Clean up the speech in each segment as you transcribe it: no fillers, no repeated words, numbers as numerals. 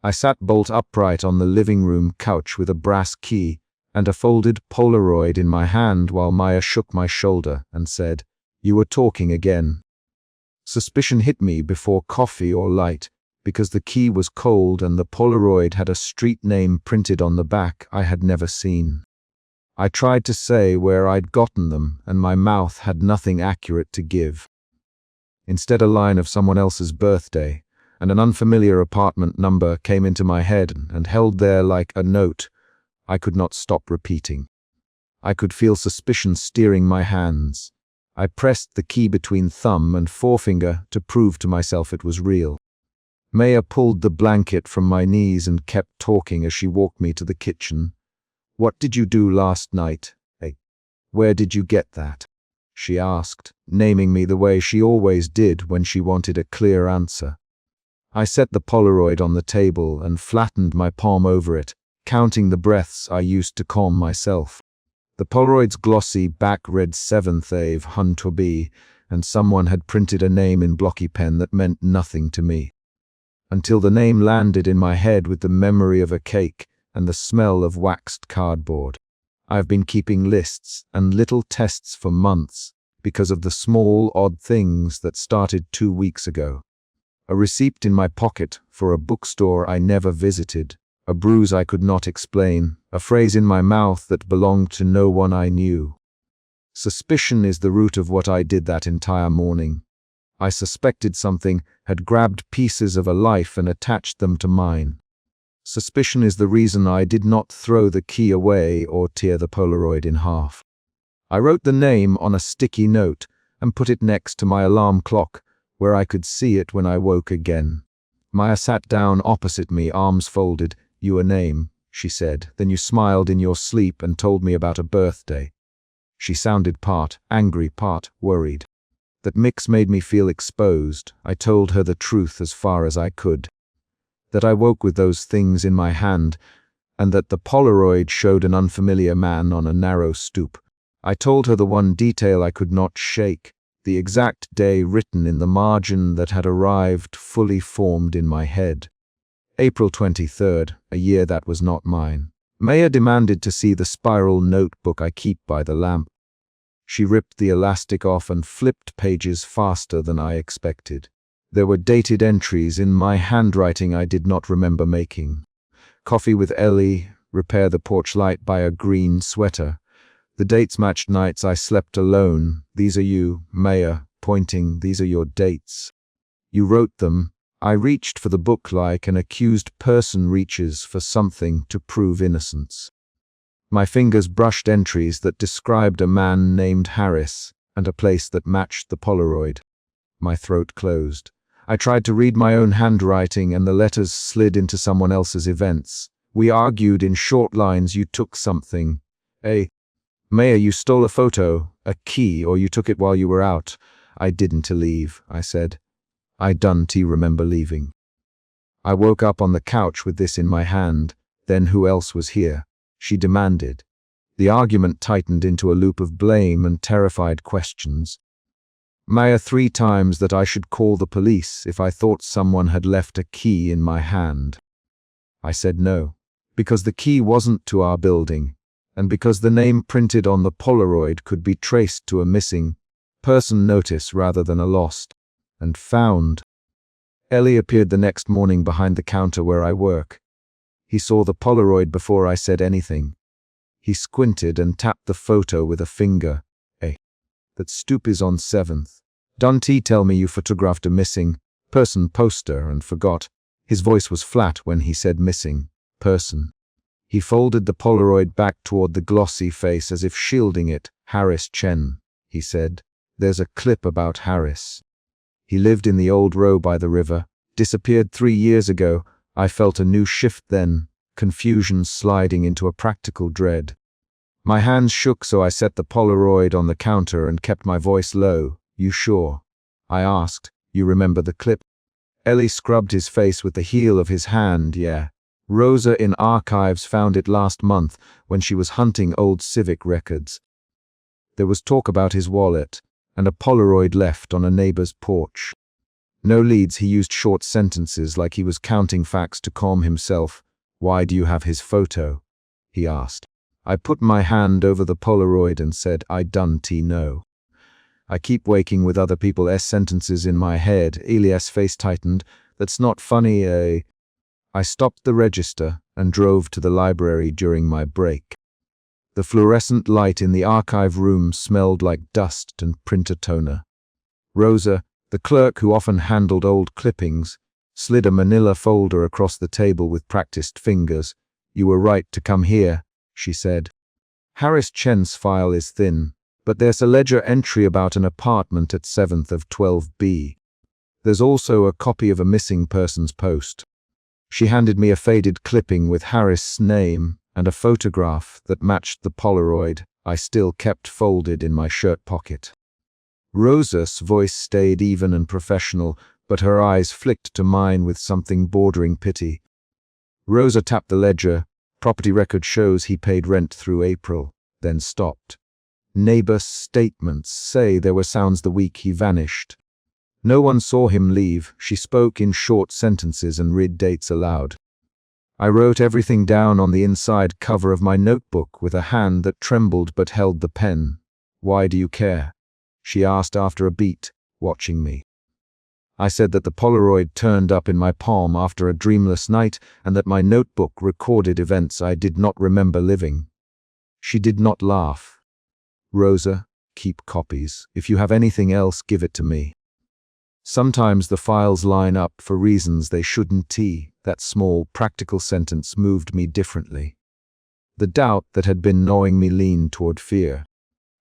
I sat bolt upright on the living room couch with a brass key and a folded Polaroid in my hand while Maya shook my shoulder and said, "You were talking again." Suspicion hit me before coffee or light, because the key was cold and the Polaroid had a street name printed on the back I had never seen. I tried to say where I'd gotten them, and my mouth had nothing accurate to give. Instead, a line of someone else's birthday and an unfamiliar apartment number came into my head and held there like a note I could not stop repeating. I could feel suspicion steering my hands. I pressed the key between thumb and forefinger to prove to myself it was real. Maya pulled the blanket from my knees and kept talking as she walked me to the kitchen. "What did you do last night? Hey, where did you get that?" she asked, naming me the way she always did when she wanted a clear answer. I set the Polaroid on the table and flattened my palm over it, counting the breaths I used to calm myself. The Polaroid's glossy back read 7th Ave Huntobi, and someone had printed a name in blocky pen that meant nothing to me. Until the name landed in my head with the memory of a cake and the smell of waxed cardboard. I've been keeping lists and little tests for months because of the small, odd things that started 2 weeks ago. A receipt in my pocket for a bookstore I never visited, a bruise I could not explain, a phrase in my mouth that belonged to no one I knew. Suspicion is the root of what I did that entire morning. I suspected something had grabbed pieces of a life and attached them to mine. Suspicion is the reason I did not throw the key away or tear the Polaroid in half. I wrote the name on a sticky note and put it next to my alarm clock, where I could see it when I woke again. Maya sat down opposite me, arms folded. "Your name," she said. "Then you smiled in your sleep and told me about a birthday." She sounded part angry, part worried. That mix made me feel exposed. I told her the truth as far as I could. That I woke with those things in my hand, and that the Polaroid showed an unfamiliar man on a narrow stoop. I told her the one detail I could not shake, the exact day written in the margin that had arrived fully formed in my head. April 23rd, a year that was not mine. Maya demanded to see the spiral notebook I keep by the lamp. She ripped the elastic off and flipped pages faster than I expected. There were dated entries in my handwriting I did not remember making. Coffee with Ellie, repair the porch light, buy a green sweater. The dates matched nights I slept alone. "These are you," Maya, pointing, "these are your dates. You wrote them." I reached for the book like an accused person reaches for something to prove innocence. My fingers brushed entries that described a man named Harris and a place that matched the Polaroid. My throat closed. I tried to read my own handwriting and the letters slid into someone else's events. "We argued in short lines. You took something. Maya, you stole a photo, a key, or you took it while you were out." "I didn't leave," I said. "I don't remember leaving." I woke up on the couch with this in my hand. "Then who else was here?" she demanded. The argument tightened into a loop of blame and terrified questions. Maya 3 times that I should call the police if I thought someone had left a key in my hand. I said no, because the key wasn't to our building, and because the name printed on the Polaroid could be traced to a missing person notice rather than a lost and found. Ellie appeared the next morning behind the counter where I work. He saw the Polaroid before I said anything. He squinted and tapped the photo with a finger. "That stoop is on 7th. Don't tell me you photographed a missing person poster and forgot." His voice was flat when he said missing person. He folded the Polaroid back toward the glossy face as if shielding it. "Harris Chen," he said. "There's a clip about Harris. He lived in the old row by the river, disappeared 3 years ago." I felt a new shift then, confusion sliding into a practical dread. My hands shook, so I set the Polaroid on the counter and kept my voice low. "You sure?" I asked. "You remember the clip?" Ellie scrubbed his face with the heel of his hand. "Yeah. Rosa in archives found it last month when she was hunting old civic records. There was talk about his wallet and a Polaroid left on a neighbor's porch." No leads, he used short sentences like he was counting facts to calm himself. "Why do you have his photo?" he asked. I put my hand over the Polaroid and said, "I don't know. I keep waking with other people's sentences in my head." Elias' face tightened. "That's not funny, eh?" I stopped the register and drove to the library during my break. The fluorescent light in the archive room smelled like dust and printer toner. Rosa, the clerk who often handled old clippings, slid a manila folder across the table with practiced fingers. "You were right to come here," she said. "Harris Chen's file is thin, but there's a ledger entry about an apartment at 7th of 12B. There's also a copy of a missing persons post." She handed me a faded clipping with Harris' name and a photograph that matched the Polaroid I still kept folded in my shirt pocket. Rosa's voice stayed even and professional, but her eyes flicked to mine with something bordering pity. Rosa tapped the ledger. "Property record shows he paid rent through April," then stopped. "Neighbor statements say there were sounds the week he vanished. No one saw him leave." She spoke in short sentences and read dates aloud. I wrote everything down on the inside cover of my notebook with a hand that trembled but held the pen. "Why do you care?" she asked after a beat, watching me. I said that the Polaroid turned up in my palm after a dreamless night and that my notebook recorded events I did not remember living. She did not laugh. "Rosa, keep copies. If you have anything else, give it to me. Sometimes the files line up for reasons they shouldn't." That small, practical sentence moved me differently. The doubt that had been gnawing me leaned toward fear.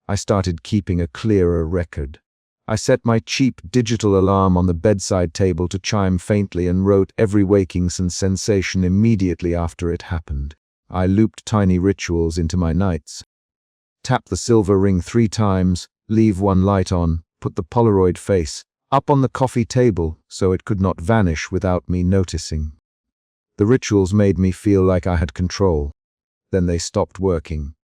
I started keeping a clearer record. I set my cheap digital alarm on the bedside table to chime faintly and wrote every waking sensation immediately after it happened. I looped tiny rituals into my nights. Tap the silver ring 3 times, leave one light on, put the Polaroid face up on the coffee table so it could not vanish without me noticing. The rituals made me feel like I had control. Then they stopped working.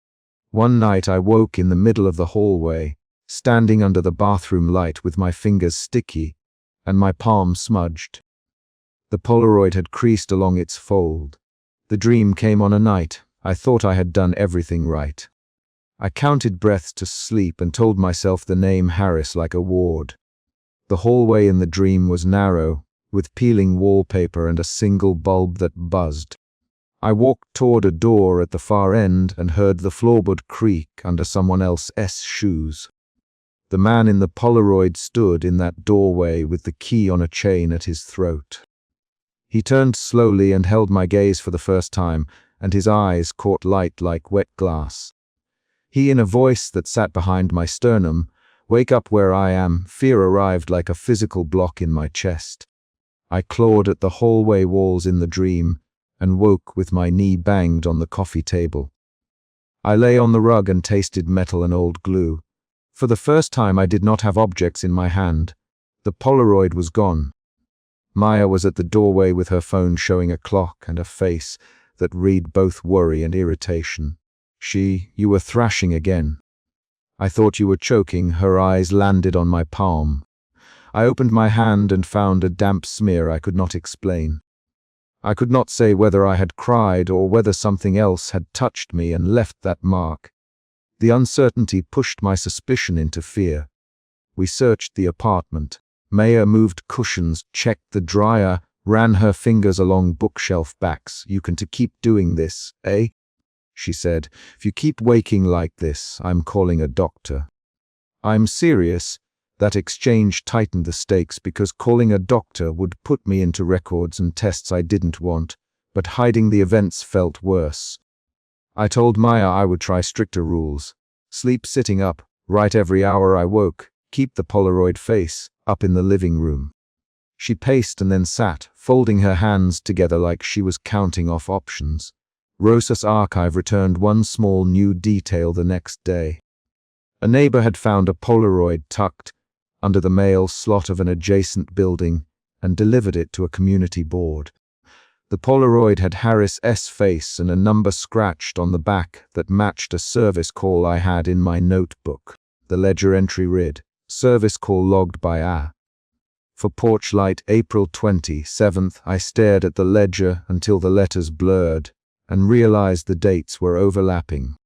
One night I woke in the middle of the hallway, standing under the bathroom light with my fingers sticky and my palm smudged. The Polaroid had creased along its fold. The dream came on a night I thought I had done everything right. I counted breaths to sleep and told myself the name Harris like a ward. The hallway in the dream was narrow, with peeling wallpaper and a single bulb that buzzed. I walked toward a door at the far end and heard the floorboard creak under someone else's shoes. The man in the Polaroid stood in that doorway with the key on a chain at his throat. He turned slowly and held my gaze for the first time, and his eyes caught light like wet glass. He, in a voice that sat behind my sternum, "Wake up where I am." Fear arrived like a physical block in my chest. I clawed at the hallway walls in the dream and woke with my knee banged on the coffee table. I lay on the rug and tasted metal and old glue. For the first time I did not have objects in my hand. The Polaroid was gone. Maya was at the doorway with her phone showing a clock and a face that read both worry and irritation. "You were thrashing again." "I thought you were choking." Her eyes landed on my palm. I opened my hand and found a damp smear I could not explain. I could not say whether I had cried or whether something else had touched me and left that mark. The uncertainty pushed my suspicion into fear. We searched the apartment. Maya moved cushions, checked the dryer, ran her fingers along bookshelf backs. "You can keep doing this, eh?" she said. "If you keep waking like this, I'm calling a doctor." "I'm serious." That exchange tightened the stakes because calling a doctor would put me into records and tests I didn't want, but hiding the events felt worse. I told Maya I would try stricter rules. Sleep sitting up, write every hour I woke, keep the Polaroid face up in the living room. She paced and then sat, folding her hands together like she was counting off options. Rosa's archive returned one small new detail the next day. A neighbor had found a Polaroid tucked under the mail slot of an adjacent building and delivered it to a community board. The Polaroid had Harris's face and a number scratched on the back that matched a service call I had in my notebook. The ledger entry read, "Service call logged by A." For porch light, April 27th, I stared at the ledger until the letters blurred and realized the dates were overlapping.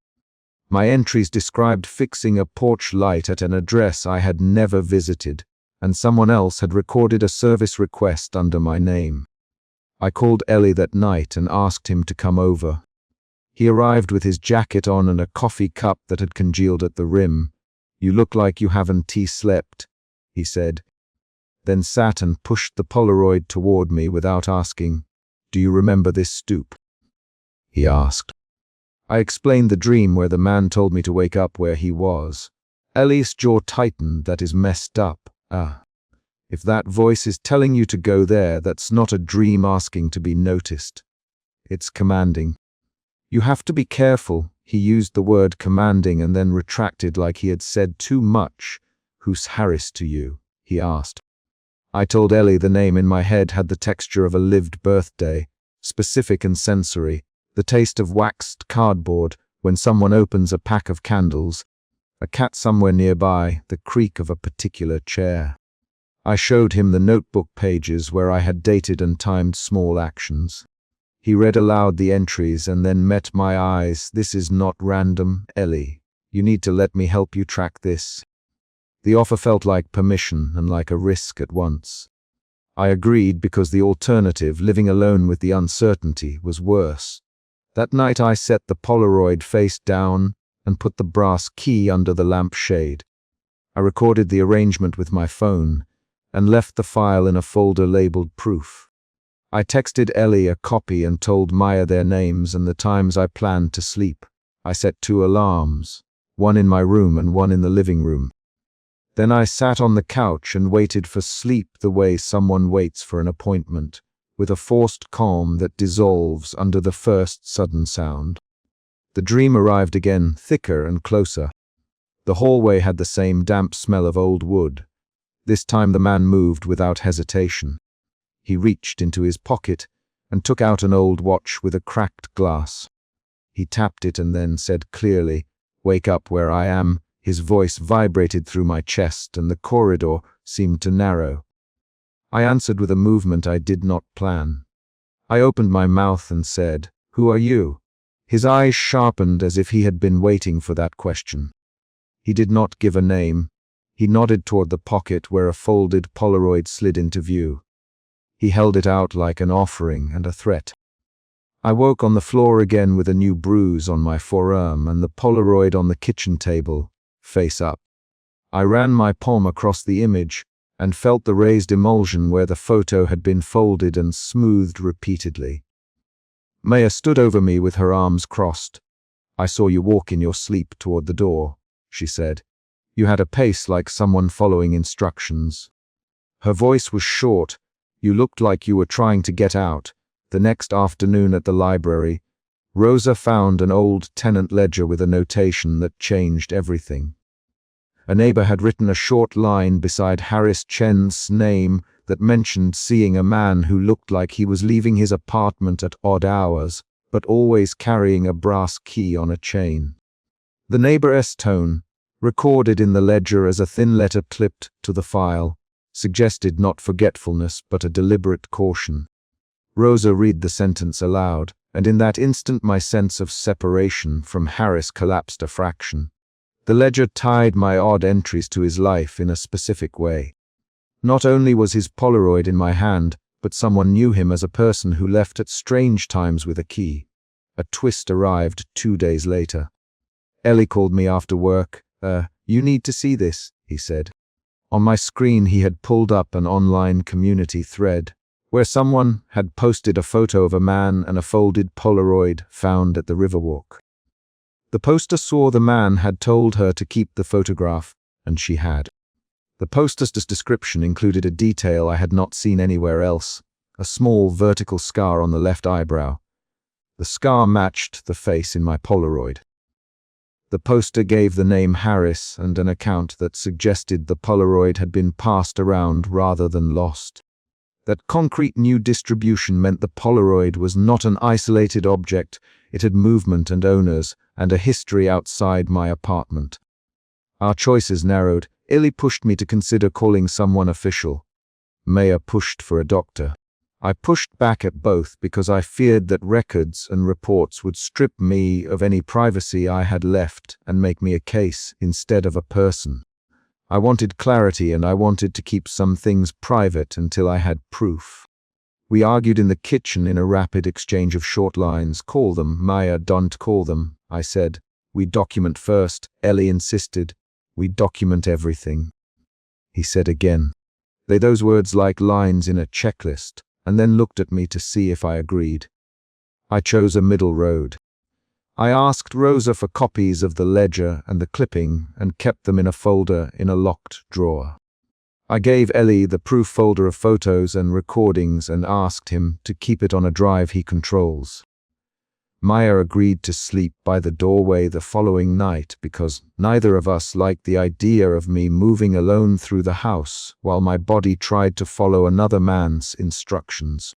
My entries described fixing a porch light at an address I had never visited, and someone else had recorded a service request under my name. I called Ellie that night and asked him to come over. He arrived with his jacket on and a coffee cup that had congealed at the rim. "You look like you haven't slept," he said, then sat and pushed the Polaroid toward me without asking, "Do you remember this stoop?" he asked. I explained the dream where the man told me to wake up where he was. Ellie's jaw tightened. "That is messed up. If that voice is telling you to go there, that's not a dream asking to be noticed. It's commanding. You have to be careful." He used the word commanding and then retracted like he had said too much. "Who's Harris to you?" he asked. I told Ellie the name in my head had the texture of a lived birthday, specific and sensory, the taste of waxed cardboard when someone opens a pack of candles, a cat somewhere nearby, the creak of a particular chair. I showed him the notebook pages where I had dated and timed small actions. He read aloud the entries and then met my eyes. "This is not random, Ellie. You need to let me help you track this." The offer felt like permission and like a risk at once. I agreed because the alternative, living alone with the uncertainty, was worse. That night I set the Polaroid face down and put the brass key under the lampshade. I recorded the arrangement with my phone and left the file in a folder labeled proof. I texted Ellie a copy and told Maya their names and the times I planned to sleep. I set 2 alarms, one in my room and one in the living room. Then I sat on the couch and waited for sleep the way someone waits for an appointment, with a forced calm that dissolves under the first sudden sound. The dream arrived again, thicker and closer. The hallway had the same damp smell of old wood. This time the man moved without hesitation. He reached into his pocket and took out an old watch with a cracked glass. He tapped it and then said clearly, "Wake up where I am." His voice vibrated through my chest and the corridor seemed to narrow. I answered with a movement I did not plan. I opened my mouth and said, "Who are you?" His eyes sharpened as if he had been waiting for that question. He did not give a name. He nodded toward the pocket where a folded Polaroid slid into view. He held it out like an offering and a threat. I woke on the floor again with a new bruise on my forearm and the Polaroid on the kitchen table, face up. I ran my palm across the image and felt the raised emulsion where the photo had been folded and smoothed repeatedly. Maya stood over me with her arms crossed. "I saw you walk in your sleep toward the door," she said. "You had a pace like someone following instructions." Her voice was short. "You looked like you were trying to get out." The next afternoon at the library, Rosa found an old tenant ledger with a notation that changed everything. A neighbor had written a short line beside Harris Chen's name that mentioned seeing a man who looked like he was leaving his apartment at odd hours, but always carrying a brass key on a chain. The neighbor's tone, recorded in the ledger as a thin letter clipped to the file, suggested not forgetfulness but a deliberate caution. Rosa read the sentence aloud, and in that instant my sense of separation from Harris collapsed a fraction. The ledger tied my odd entries to his life in a specific way. Not only was his Polaroid in my hand, but someone knew him as a person who left at strange times with a key. A twist arrived 2 days later. Ellie called me after work. You need to see this," he said. On my screen he had pulled up an online community thread, where someone had posted a photo of a man and a folded Polaroid found at the Riverwalk. The poster saw the man had told her to keep the photograph, and she had. The poster's description included a detail I had not seen anywhere else, a small vertical scar on the left eyebrow. The scar matched the face in my Polaroid. The poster gave the name Harris and an account that suggested the Polaroid had been passed around rather than lost. That concrete new distribution meant the Polaroid was not an isolated object, it had movement and owners, and a history outside my apartment. Our choices narrowed. Ellie pushed me to consider calling someone official. Maya pushed for a doctor. I pushed back at both because I feared that records and reports would strip me of any privacy I had left and make me a case instead of a person. I wanted clarity, and I wanted to keep some things private until I had proof. We argued in the kitchen in a rapid exchange of short lines. "Call them, Maya, don't call them," I said. "We document first," Ellie insisted. "We document everything," he said again. They those words like lines in a checklist, and then looked at me to see if I agreed. I chose a middle road. I asked Rosa for copies of the ledger and the clipping and kept them in a folder in a locked drawer. I gave Ellie the proof folder of photos and recordings and asked him to keep it on a drive he controls. Maya agreed to sleep by the doorway the following night because neither of us liked the idea of me moving alone through the house while my body tried to follow another man's instructions.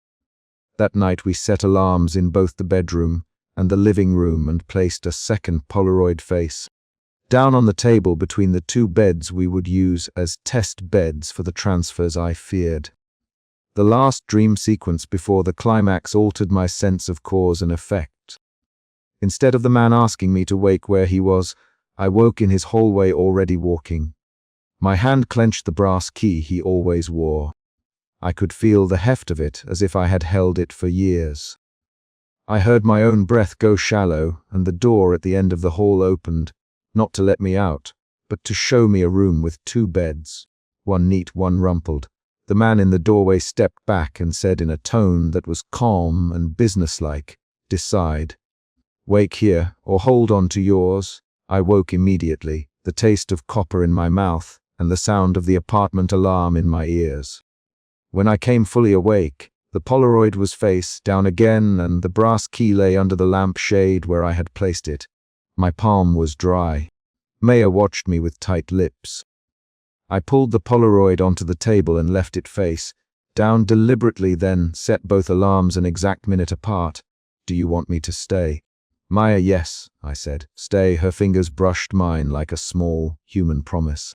That night we set alarms in both the bedroom and the living room and placed a second Polaroid face down on the table between the two beds we would use as test beds for the transfers I feared. The last dream sequence before the climax altered my sense of cause and effect. Instead of the man asking me to wake where he was, I woke in his hallway already walking. My hand clenched the brass key he always wore. I could feel the heft of it as if I had held it for years. I heard my own breath go shallow, and the door at the end of the hall opened, not to let me out, but to show me a room with two beds, one neat, one rumpled. The man in the doorway stepped back and said in a tone that was calm and businesslike, "Decide. Wake here, or hold on to yours." I woke immediately, the taste of copper in my mouth and the sound of the apartment alarm in my ears. When I came fully awake, the Polaroid was face down again and the brass key lay under the lamp shade where I had placed it. My palm was dry. Maya watched me with tight lips. I pulled the Polaroid onto the table and left it face down deliberately, then set both alarms an exact minute apart. "Do you want me to stay?" "Maya, yes," I said. "Stay." Her fingers brushed mine like a small, human promise.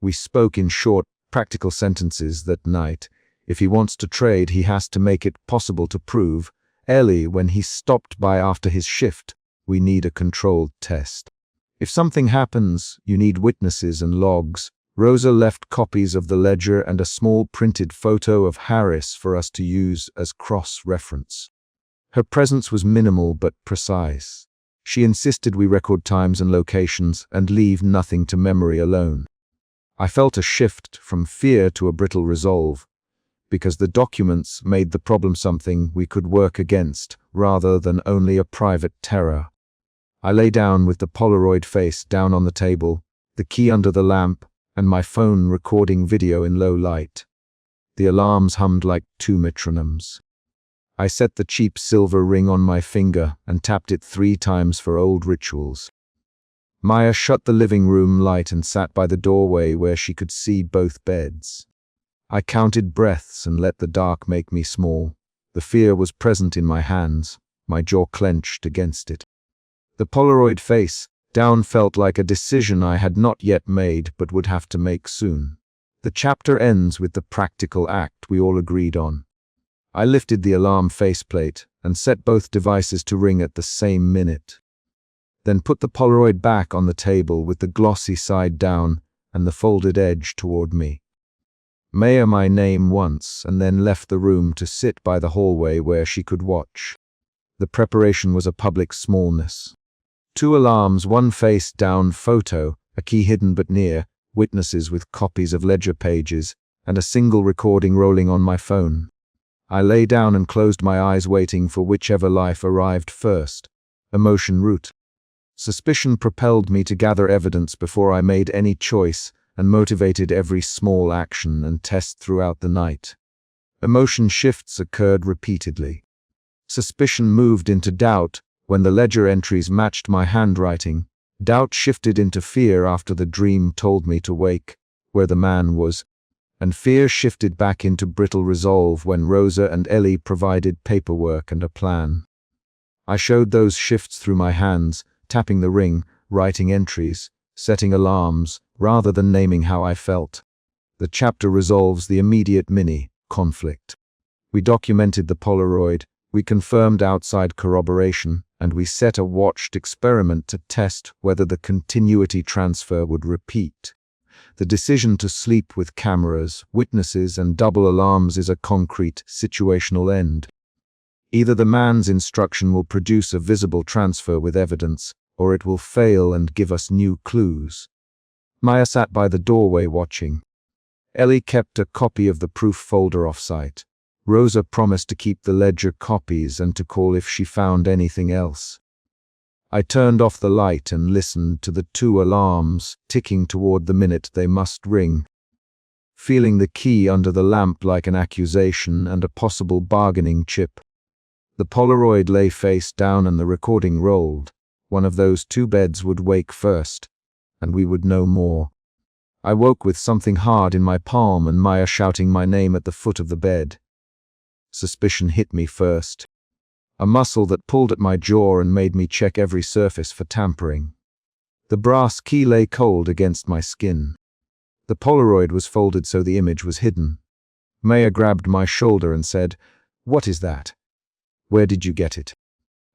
We spoke in short, practical sentences that night. If he wants to trade, he has to make it possible to prove. Ellie, when he stopped by after his shift, we need a controlled test. If something happens, you need witnesses and logs. Rosa left copies of the ledger and a small printed photo of Harris for us to use as cross-reference. Her presence was minimal but precise. She insisted we record times and locations and leave nothing to memory alone. I felt a shift from fear to a brittle resolve, because the documents made the problem something we could work against rather than only a private terror. I lay down with the Polaroid face down on the table, the key under the lamp, and my phone recording video in low light. The alarms hummed like two metronomes. I set the cheap silver ring on my finger and tapped it 3 times for old rituals. Maya shut the living room light and sat by the doorway where she could see both beds. I counted breaths and let the dark make me small. The fear was present in my hands, my jaw clenched against it. The Polaroid face down felt like a decision I had not yet made but would have to make soon. The chapter ends with the practical act we all agreed on. I lifted the alarm faceplate and set both devices to ring at the same minute. Then put the Polaroid back on the table with the glossy side down and the folded edge toward me. Maya my name once and then left the room to sit by the hallway where she could watch. The preparation was a public smallness. 2 alarms, 1 face-down photo, a key hidden but near, witnesses with copies of ledger pages, and a single recording rolling on my phone. I lay down and closed my eyes waiting for whichever life arrived first. Emotion route. Suspicion propelled me to gather evidence before I made any choice and motivated every small action and test throughout the night. Emotion shifts occurred repeatedly. Suspicion moved into doubt when the ledger entries matched my handwriting. Doubt shifted into fear after the dream told me to wake where the man was, and fear shifted back into brittle resolve when Rosa and Ellie provided paperwork and a plan. I showed those shifts through my hands, tapping the ring, writing entries, setting alarms, rather than naming how I felt. The chapter resolves the immediate mini-conflict. We documented the Polaroid, we confirmed outside corroboration, and we set a watched experiment to test whether the continuity transfer would repeat. The decision to sleep with cameras, witnesses, and double alarms is a concrete, situational end. Either the man's instruction will produce a visible transfer with evidence, or it will fail and give us new clues. Maya sat by the doorway watching. Ellie kept a copy of the proof folder off-site. Rosa promised to keep the ledger copies and to call if she found anything else. I turned off the light and listened to the 2 alarms ticking toward the minute they must ring. Feeling the key under the lamp like an accusation and a possible bargaining chip. The Polaroid lay face down and the recording rolled. One of those 2 beds would wake first, and we would know more. I woke with something hard in my palm and Maya shouting my name at the foot of the bed. Suspicion hit me first. A muscle that pulled at my jaw and made me check every surface for tampering. The brass key lay cold against my skin. The Polaroid was folded so the image was hidden. Maya grabbed my shoulder and said, "What is that? Where did you get it?"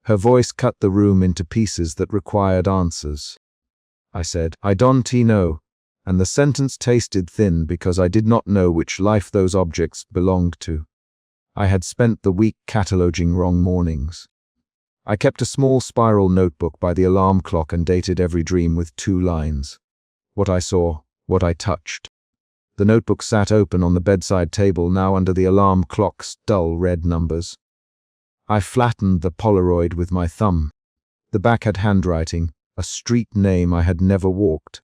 Her voice cut the room into pieces that required answers. I said, "I don't know," and the sentence tasted thin because I did not know which life those objects belonged to. I had spent the week cataloging wrong mornings. I kept a small spiral notebook by the alarm clock and dated every dream with 2 lines. What I saw, what I touched. The notebook sat open on the bedside table now under the alarm clock's dull red numbers. I flattened the Polaroid with my thumb. The back had handwriting, a street name I had never walked.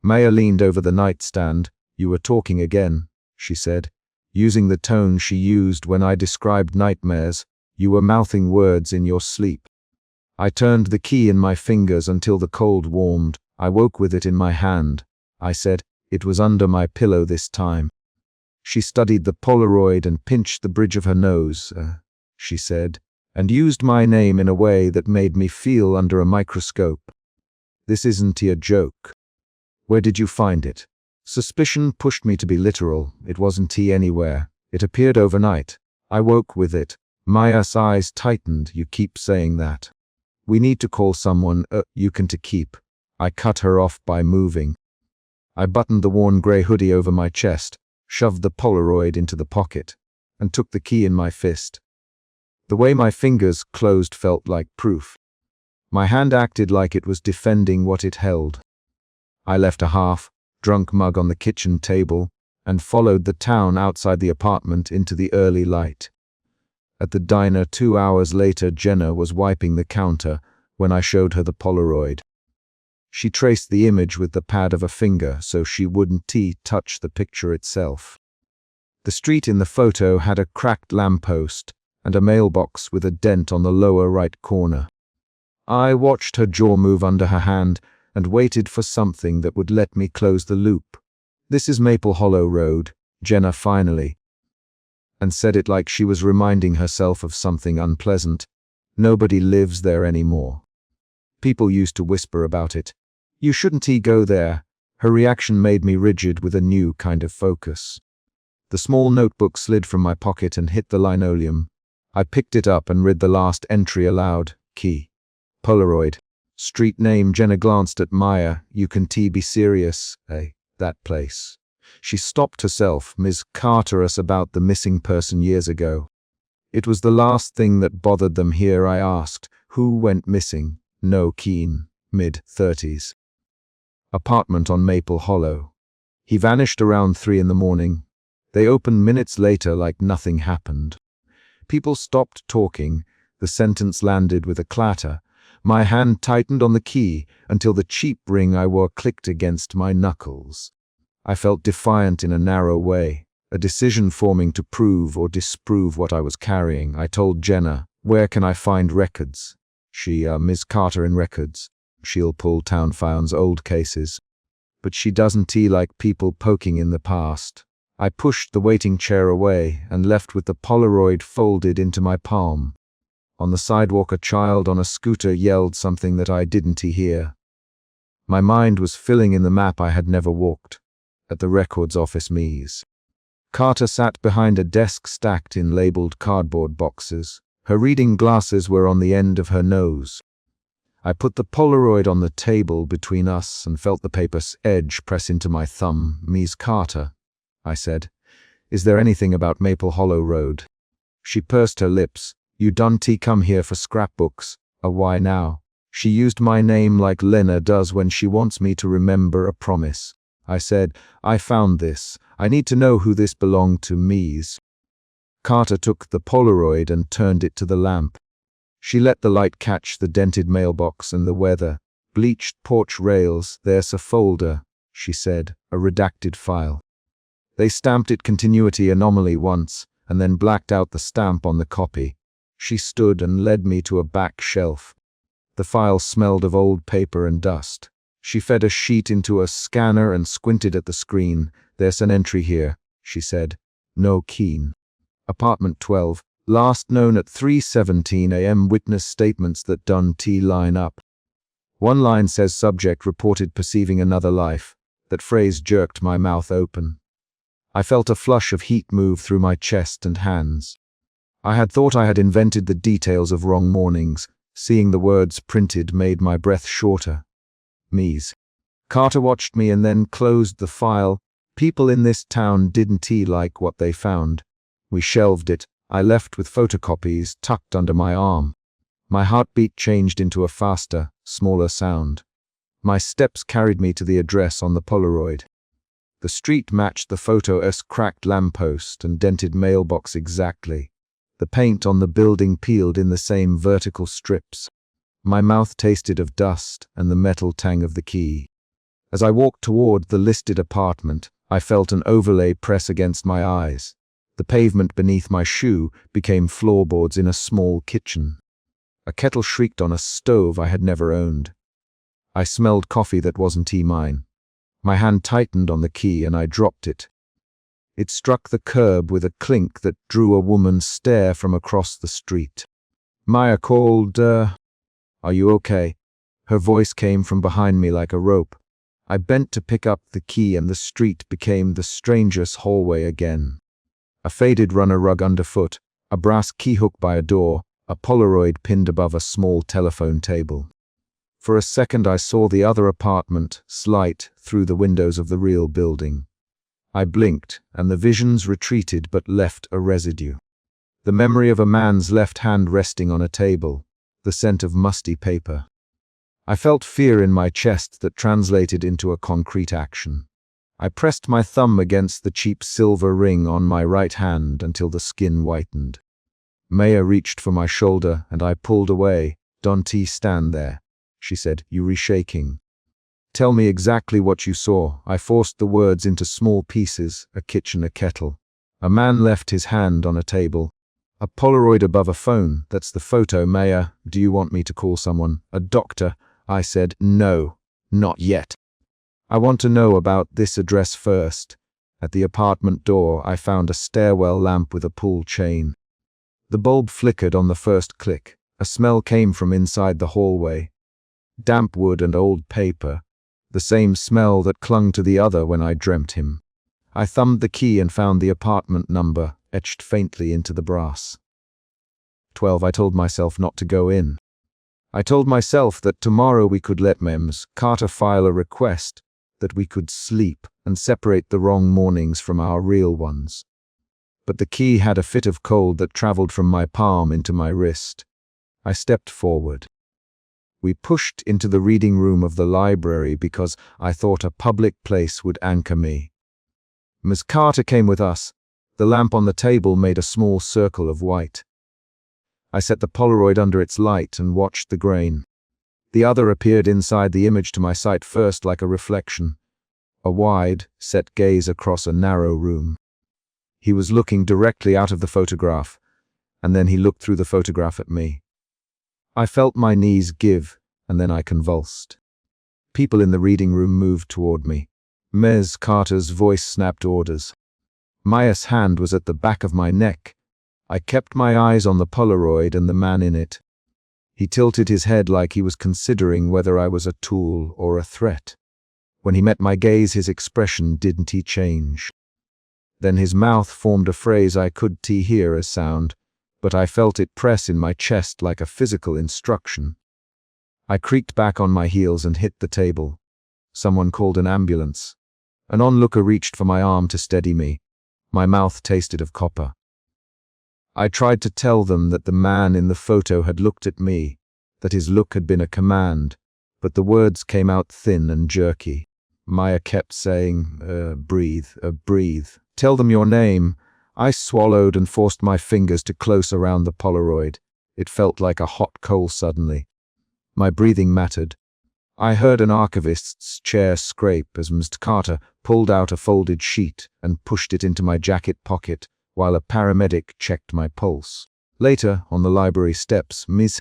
Maya leaned over the nightstand. "You were talking again," she said. Using the tone she used when I described nightmares, "You were mouthing words in your sleep." I turned the key in my fingers until the cold warmed. I woke with it in my hand. I said, "It was under my pillow this time." She studied the Polaroid and pinched the bridge of her nose, she said, and used my name in a way that made me feel under a microscope. "This isn't a joke. Where did you find it?" Suspicion pushed me to be literal. It wasn't anywhere. It appeared overnight. I woke with it. Maya's eyes tightened. "You keep saying that. We need to call someone. You can to keep." I cut her off by moving. I buttoned the worn grey hoodie over my chest, shoved the Polaroid into the pocket, and took the key in my fist. The way my fingers closed felt like proof. My hand acted like it was defending what it held. I left a half-drunk mug on the kitchen table and followed the town outside the apartment into the early light. At the diner 2 hours later, Jenna was wiping the counter when I showed her the Polaroid. She traced the image with the pad of a finger so she wouldn't touch the picture itself. The street in the photo had a cracked lamppost and a mailbox with a dent on the lower right corner. I watched her jaw move under her hand and waited for something that would let me close the loop. "This is Maple Hollow Road," Jenna finally, and said it like she was reminding herself of something unpleasant. "Nobody lives there anymore. People used to whisper about it. You shouldn't go there." Her reaction made me rigid with a new kind of focus. The small notebook slid from my pocket and hit the linoleum. I picked it up and read the last entry aloud. Key. Polaroid. Street name. Jenna glanced at Maya. "You can be serious, eh? That place." She stopped herself. "Ms. Carter us about the missing person years ago." "It was the last thing that bothered them here," I asked. "Who went missing?" "No, Keen. Mid-30s. Apartment on Maple Hollow. He vanished around 3 in the morning. They opened minutes later like nothing happened." People stopped talking. The sentence landed with a clatter. My hand tightened on the key until the cheap ring I wore clicked against my knuckles. I felt defiant in a narrow way, a decision forming to prove or disprove what I was carrying. I told Jenna, "Where can I find records?" She, "Ms. Carter in records. She'll pull town phones, old cases. But she doesn't like people poking in the past." I pushed the waiting chair away and left with the Polaroid folded into my palm. On the sidewalk, a child on a scooter yelled something that I didn't hear. My mind was filling in the map I had never walked. At the records office, Ms. Carter sat behind a desk stacked in labeled cardboard boxes. Her reading glasses were on the end of her nose. I put the Polaroid on the table between us and felt the paper's edge press into my thumb. Ms. Carter, I said, is there anything about Maple Hollow Road? She pursed her lips. You don't come here for scrapbooks. Why now? She used my name like Lena does when she wants me to remember a promise. I said, I found this. I need to know who this belonged to. Ms. Carter took the Polaroid and turned it to the lamp. She let the light catch the dented mailbox and the weather. Bleached porch rails, there's a folder, she said, a redacted file. They stamped it continuity anomaly once, and then blacked out the stamp on the copy. She stood and led me to a back shelf. The file smelled of old paper and dust. She fed a sheet into a scanner and squinted at the screen. There's an entry here, she said. No keen. Apartment 12. Last known at 3:17 a.m. Witness statements that don't line up. One line says subject reported perceiving another life. That phrase jerked my mouth open. I felt a flush of heat move through my chest and hands. I had thought I had invented the details of wrong mornings. Seeing the words printed made my breath shorter. Ms. Carter watched me and then closed the file. People in this town didn't like what they found. We shelved it. I left with photocopies tucked under my arm. My heartbeat changed into a faster, smaller sound. My steps carried me to the address on the Polaroid. The street matched the photo's cracked lamppost and dented mailbox exactly. The paint on the building peeled in the same vertical strips. My mouth tasted of dust and the metal tang of the key. As I walked toward the listed apartment, I felt an overlay press against my eyes. The pavement beneath my shoe became floorboards in a small kitchen. A kettle shrieked on a stove I had never owned. I smelled coffee that wasn't mine. My hand tightened on the key and I dropped it. It struck the curb with a clink that drew a woman's stare from across the street. Maya called, Are you okay? Her voice came from behind me like a rope. I bent to pick up the key and the street became the stranger's hallway again. A faded runner rug underfoot, a brass key hook by a door, a Polaroid pinned above a small telephone table. For a second I saw the other apartment, slight, through the windows of the real building. I blinked, and the visions retreated but left a residue. The memory of a man's left hand resting on a table, the scent of musty paper. I felt fear in my chest that translated into a concrete action. I pressed my thumb against the cheap silver ring on my right hand until the skin whitened. Maya reached for my shoulder and I pulled away. Don't stand there, she said, you reshaking. Tell me exactly what you saw. I forced the words into small pieces, a kitchen, a kettle. A man left his hand on a table. A Polaroid above a phone, that's the photo, Maya. Do you want me to call someone? A doctor? I said, no, not yet. I want to know about this address first. At the apartment door, I found a stairwell lamp with a pull chain. The bulb flickered on the first click. A smell came from inside the hallway. Damp wood and old paper. The same smell that clung to the other when I dreamt him. I thumbed the key and found the apartment number, etched faintly into the brass. 12. I told myself not to go in. I told myself that tomorrow we could let Ms. Carter file a request, that we could sleep and separate the wrong mornings from our real ones. But the key had a fit of cold that traveled from my palm into my wrist. I stepped forward. We pushed into the reading room of the library because I thought a public place would anchor me. Ms. Carter came with us. The lamp on the table made a small circle of white. I set the Polaroid under its light and watched the grain. The other appeared inside the image to my sight first like a reflection. A wide, set gaze across a narrow room. He was looking directly out of the photograph, and then he looked through the photograph at me. I felt my knees give, and then I convulsed. People in the reading room moved toward me. Ms. Carter's voice snapped orders. Maya's hand was at the back of my neck. I kept my eyes on the Polaroid and the man in it. He tilted his head like he was considering whether I was a tool or a threat. When he met my gaze, his expression didn't change. Then his mouth formed a phrase I could hear as sound, but I felt it press in my chest like a physical instruction. I creaked back on my heels and hit the table. Someone called an ambulance. An onlooker reached for my arm to steady me. My mouth tasted of copper. I tried to tell them that the man in the photo had looked at me, that his look had been a command, but the words came out thin and jerky. Maya kept saying, breathe, breathe. Tell them your name. I swallowed and forced my fingers to close around the Polaroid. It felt like a hot coal suddenly. My breathing mattered. I heard an archivist's chair scrape as Mr. Carter pulled out a folded sheet and pushed it into my jacket pocket while a paramedic checked my pulse. Later, on the library steps, Ms.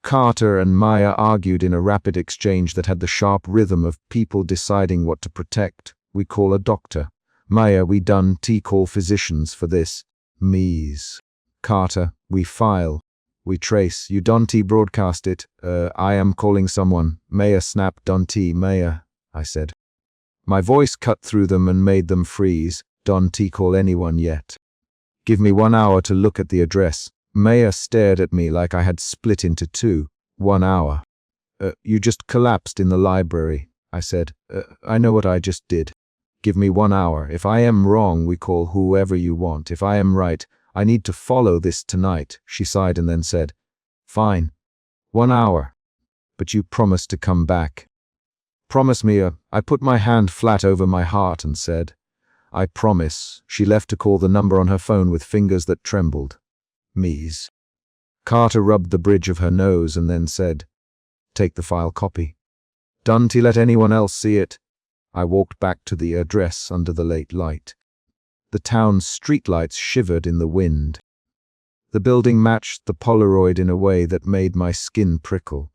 Carter and Maya argued in a rapid exchange that had the sharp rhythm of people deciding what to protect. We call a doctor. Maya, we done call physicians for this. Ms. Carter, we file. We trace. You don't broadcast it. I am calling someone. Maya snap don't Maya, I said. My voice cut through them and made them freeze. Don't call anyone yet. Give me 1 hour to look at the address. Maya stared at me like I had split into two. 1 hour. You just collapsed in the library, I said. I know what I just did. Give me 1 hour. If I am wrong, we call whoever you want. If I am right, I need to follow this tonight, she sighed and then said, Fine. 1 hour. But you promise to come back. Promise me. I put my hand flat over my heart and said, I promise. She left to call the number on her phone with fingers that trembled. Ms. Carter rubbed the bridge of her nose and then said, Take the file copy. Don't let anyone else see it. I walked back to the address under the late light. The town's streetlights shivered in the wind. The building matched the Polaroid in a way that made my skin prickle.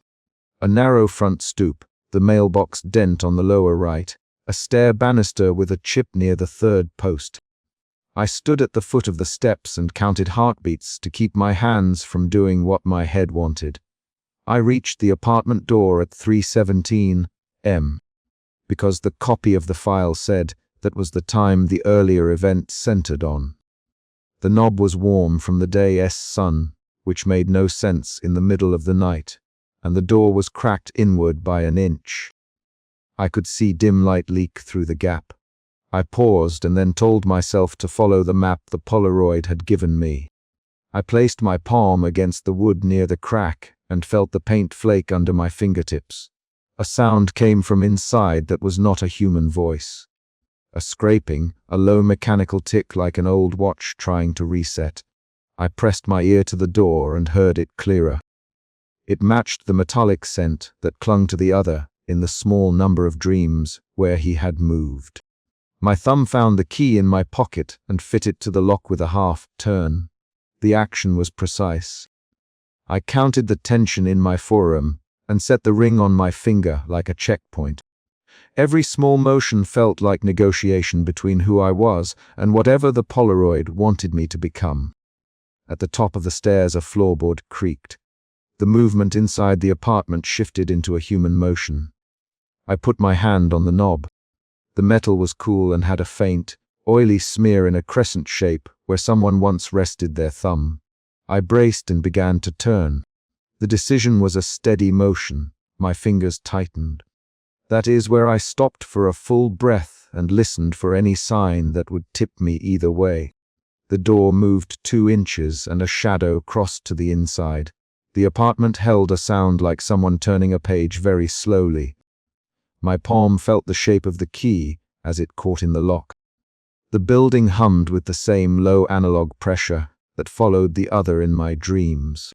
A narrow front stoop, the mailbox dent on the lower right, a stair banister with a chip near the third post. I stood at the foot of the steps and counted heartbeats to keep my hands from doing what my head wanted. I reached the apartment door at 3:17 m. because the copy of the file said that was the time the earlier event centered on. The knob was warm from the day's sun, which made no sense in the middle of the night, and the door was cracked inward by an inch. I could see dim light leak through the gap. I paused and then told myself to follow the map the Polaroid had given me. I placed my palm against the wood near the crack and felt the paint flake under my fingertips. A sound came from inside that was not a human voice. A scraping, a low mechanical tick like an old watch trying to reset. I pressed my ear to the door and heard it clearer. It matched the metallic scent that clung to the other in the small number of dreams where he had moved. My thumb found the key in my pocket and fit it to the lock with a half turn. The action was precise. I counted the tension in my forearm and set the ring on my finger like a checkpoint. Every small motion felt like negotiation between who I was and whatever the Polaroid wanted me to become. At the top of the stairs, a floorboard creaked. The movement inside the apartment shifted into a human motion. I put my hand on the knob. The metal was cool and had a faint, oily smear in a crescent shape where someone once rested their thumb. I braced and began to turn. The decision was a steady motion. My fingers tightened. That is where I stopped for a full breath and listened for any sign that would tip me either way. The door moved 2 inches and a shadow crossed to the inside. The apartment held a sound like someone turning a page very slowly. My palm felt the shape of the key as it caught in the lock. The building hummed with the same low analog pressure that followed the other in my dreams.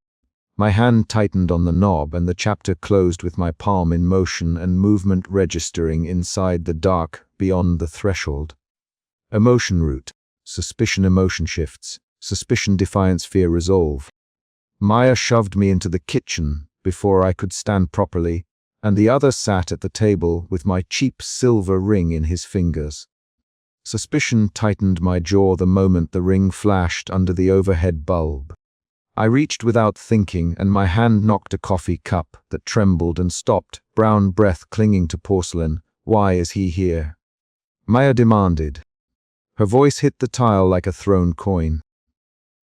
My hand tightened on the knob and the chapter closed with my palm in motion and movement registering inside the dark beyond the threshold. Emotion root. Suspicion emotion shifts. Suspicion defiance fear resolve. Maya shoved me into the kitchen before I could stand properly, and the other sat at the table with my cheap silver ring in his fingers. Suspicion tightened my jaw the moment the ring flashed under the overhead bulb. I reached without thinking, and my hand knocked a coffee cup that trembled and stopped, brown breath clinging to porcelain, Why is he here? Maya demanded. Her voice hit the tile like a thrown coin.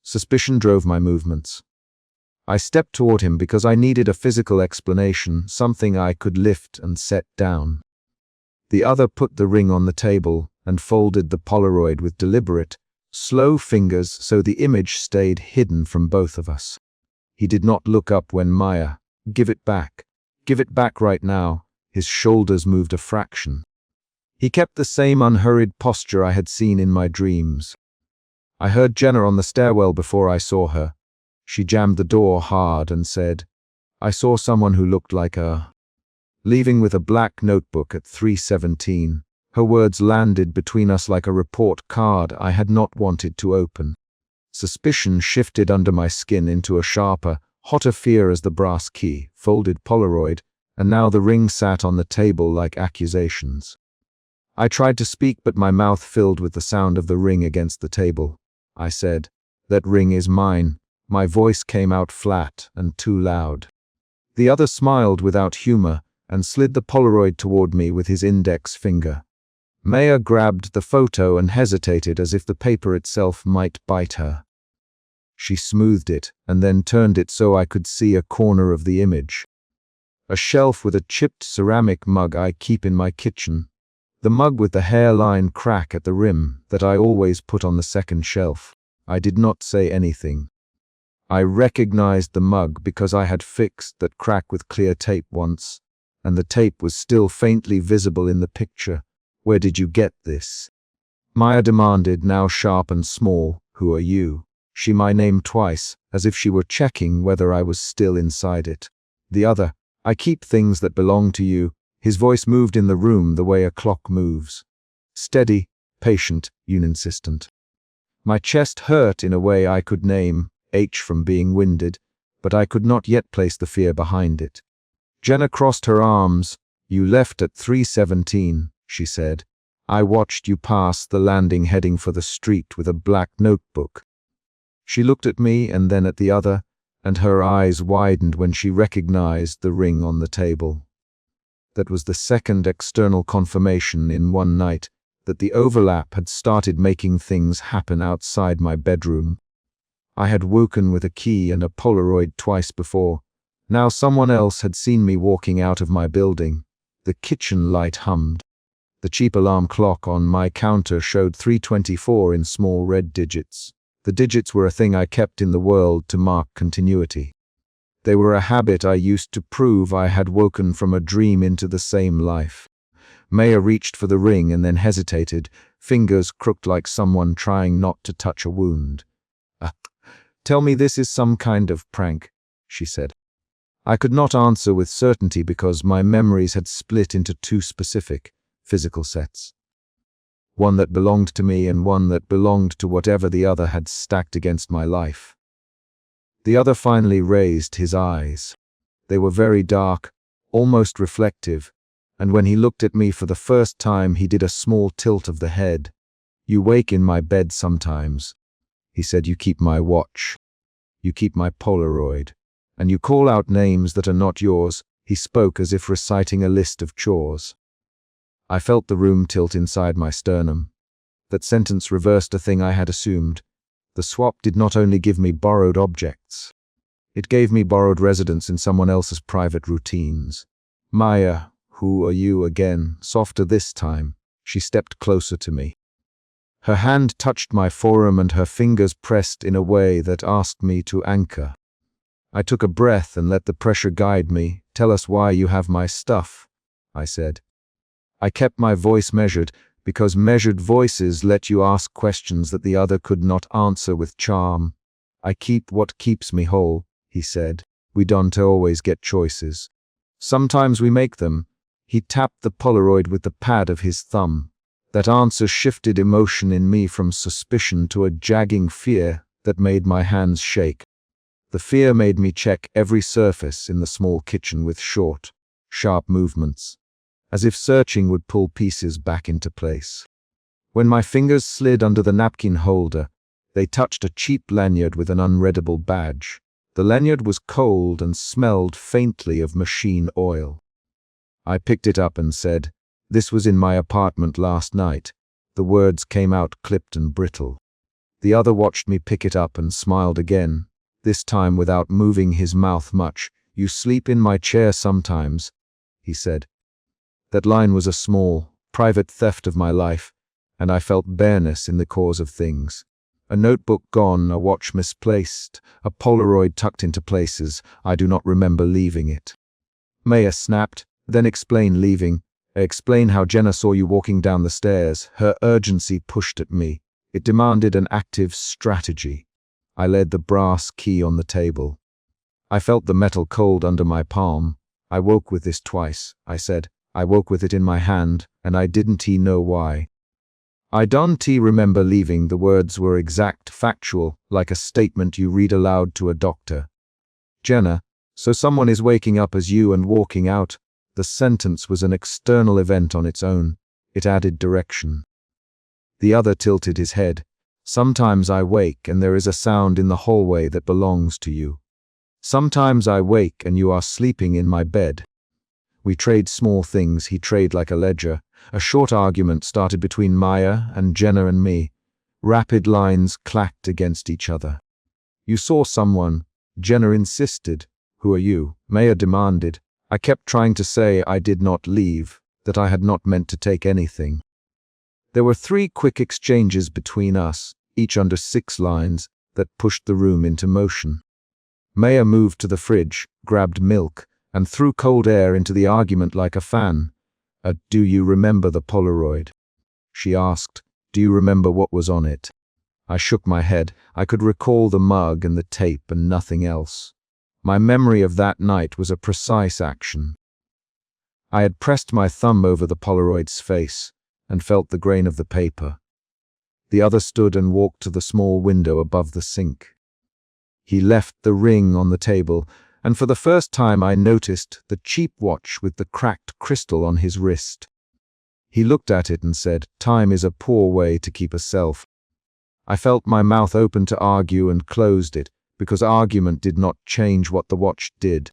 Suspicion drove my movements. I stepped toward him because I needed a physical explanation, something I could lift and set down. The other put the ring on the table and folded the Polaroid with deliberate, slow fingers so the image stayed hidden from both of us. He did not look up when Maya, "Give it back. Give it back right now." His shoulders moved a fraction. He kept the same unhurried posture I had seen in my dreams. I heard Jenna on the stairwell before I saw her. She jammed the door hard and said, "I saw someone who looked like a..." Leaving with a black notebook at 3:17, her words landed between us like a report card I had not wanted to open. Suspicion shifted under my skin into a sharper, hotter fear as the brass key, folded Polaroid, and now the ring sat on the table like accusations. I tried to speak, but my mouth filled with the sound of the ring against the table. I said, "That ring is mine." My voice came out flat and too loud. The other smiled without humor and slid the Polaroid toward me with his index finger. Maya grabbed the photo and hesitated as if the paper itself might bite her. She smoothed it and then turned it so I could see a corner of the image. A shelf with a chipped ceramic mug I keep in my kitchen. The mug with the hairline crack at the rim that I always put on the second shelf. I did not say anything. I recognized the mug because I had fixed that crack with clear tape once, and the tape was still faintly visible in the picture. "Where did you get this?" Maya demanded, now sharp and small. "Who are you?" She my name twice, as if she were checking whether I was still inside it. The other, "I keep things that belong to you." His voice moved in the room the way a clock moves. Steady, patient, insistent. My chest hurt in a way I could name, H from being winded, but I could not yet place the fear behind it. Jenna crossed her arms. "You left at 3:17, she said. "I watched you pass the landing heading for the street with a black notebook." She looked at me and then at the other, and her eyes widened when she recognized the ring on the table. That was the second external confirmation in one night that the overlap had started making things happen outside my bedroom. I had woken with a key and a Polaroid twice before. Now someone else had seen me walking out of my building. The kitchen light hummed. The cheap alarm clock on my counter showed 3:24 in small red digits. The digits were a thing I kept in the world to mark continuity. They were a habit I used to prove I had woken from a dream into the same life. Maya reached for the ring and then hesitated, fingers crooked like someone trying not to touch a wound. "Tell me this is some kind of prank," she said. I could not answer with certainty because my memories had split into two specific, physical sets. One that belonged to me and one that belonged to whatever the other had stacked against my life. The other finally raised his eyes. They were very dark, almost reflective, and when he looked at me for the first time he did a small tilt of the head. "You wake in my bed sometimes," he said. "You keep my watch. You keep my Polaroid. And you call out names that are not yours." He spoke as if reciting a list of chores. I felt the room tilt inside my sternum. That sentence reversed a thing I had assumed. The swap did not only give me borrowed objects. It gave me borrowed residence in someone else's private routines. "Maya, who are you again?" Softer this time. She stepped closer to me. Her hand touched my forearm and her fingers pressed in a way that asked me to anchor. I took a breath and let the pressure guide me. "Tell us why you have my stuff," I said. I kept my voice measured, because measured voices let you ask questions that the other could not answer with charm. "I keep what keeps me whole," he said. "We don't always get choices. Sometimes we make them." He tapped the Polaroid with the pad of his thumb. That answer shifted emotion in me from suspicion to a jagging fear that made my hands shake. The fear made me check every surface in the small kitchen with short, sharp movements, as if searching would pull pieces back into place. When my fingers slid under the napkin holder, they touched a cheap lanyard with an unreadable badge. The lanyard was cold and smelled faintly of machine oil. I picked it up and said, This was in my apartment last night. The words came out clipped and brittle. The other watched me pick it up and smiled again, this time without moving his mouth much. You sleep in my chair sometimes, he said. That line was a small, private theft of my life, and I felt bareness in the cause of things. A notebook gone, a watch misplaced, a Polaroid tucked into places. I do not remember leaving it. Maya snapped, then explain leaving. Explain how Jenna saw you walking down the stairs. Her urgency pushed at me. It demanded an active strategy. I laid the brass key on the table. I felt the metal cold under my palm. I woke with this twice, I said. I woke with it in my hand, and I didn't know why. I don't remember leaving. The words were exact, factual, like a statement you read aloud to a doctor. Jenna, so someone is waking up as you and walking out. The sentence was an external event on its own. It added direction. The other tilted his head. Sometimes I wake and there is a sound in the hallway that belongs to you. Sometimes I wake and you are sleeping in my bed. We trade small things, he trade like a ledger. A short argument started between Maya and Jenna and me. Rapid lines clacked against each other. You saw someone. Jenna insisted. Who are you? Maya demanded. I kept trying to say I did not leave, that I had not meant to take anything. There were 3 quick exchanges between us, each under 6 lines, that pushed the room into motion. Maya moved to the fridge, grabbed milk, and threw cold air into the argument like a fan. Do you remember the Polaroid? She asked. Do you remember what was on it? I shook my head. I could recall the mug and the tape and nothing else. My memory of that night was a precise action. I had pressed my thumb over the Polaroid's face and felt the grain of the paper. The other stood and walked to the small window above the sink. He left the ring on the table, and for the first time I noticed the cheap watch with the cracked crystal on his wrist. He looked at it and said, "Time is a poor way to keep a self." I felt my mouth open to argue and closed it, because argument did not change what the watch did.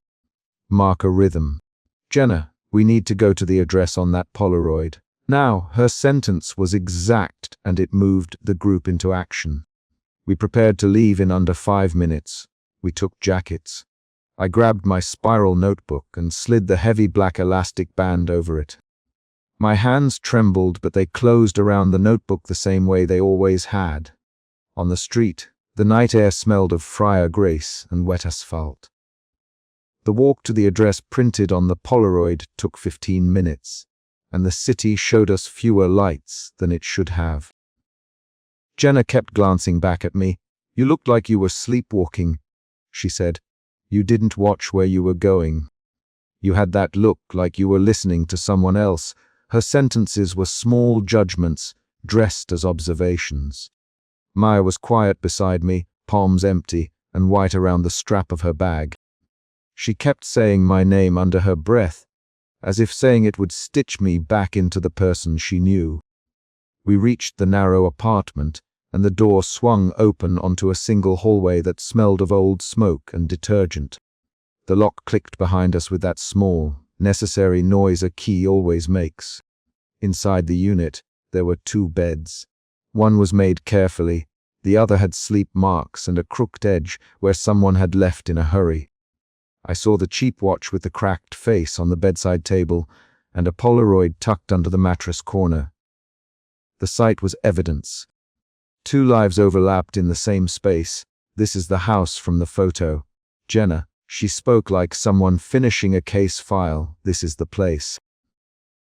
Mark a rhythm. Jenna, we need to go to the address on that Polaroid. Now, her sentence was exact, and it moved the group into action. We prepared to leave in under 5 minutes. We took jackets. I grabbed my spiral notebook and slid the heavy black elastic band over it. My hands trembled, but they closed around the notebook the same way they always had. On the street, the night air smelled of Friar Grace and wet asphalt. The walk to the address printed on the Polaroid took 15 minutes, and the city showed us fewer lights than it should have. Jenna kept glancing back at me. You looked like you were sleepwalking, she said. You didn't watch where you were going. You had that look like you were listening to someone else. Her sentences were small judgments, dressed as observations. Maya was quiet beside me, palms empty and white around the strap of her bag. She kept saying my name under her breath, as if saying it would stitch me back into the person she knew. We reached the narrow apartment, and the door swung open onto a single hallway that smelled of old smoke and detergent. The lock clicked behind us with that small, necessary noise a key always makes. Inside the unit, there were 2 beds. One was made carefully, the other had sleep marks and a crooked edge where someone had left in a hurry. I saw the cheap watch with the cracked face on the bedside table and a Polaroid tucked under the mattress corner. The sight was evidence. 2 lives overlapped in the same space. This is the house from the photo. Jenna, she spoke like someone finishing a case file. This is the place.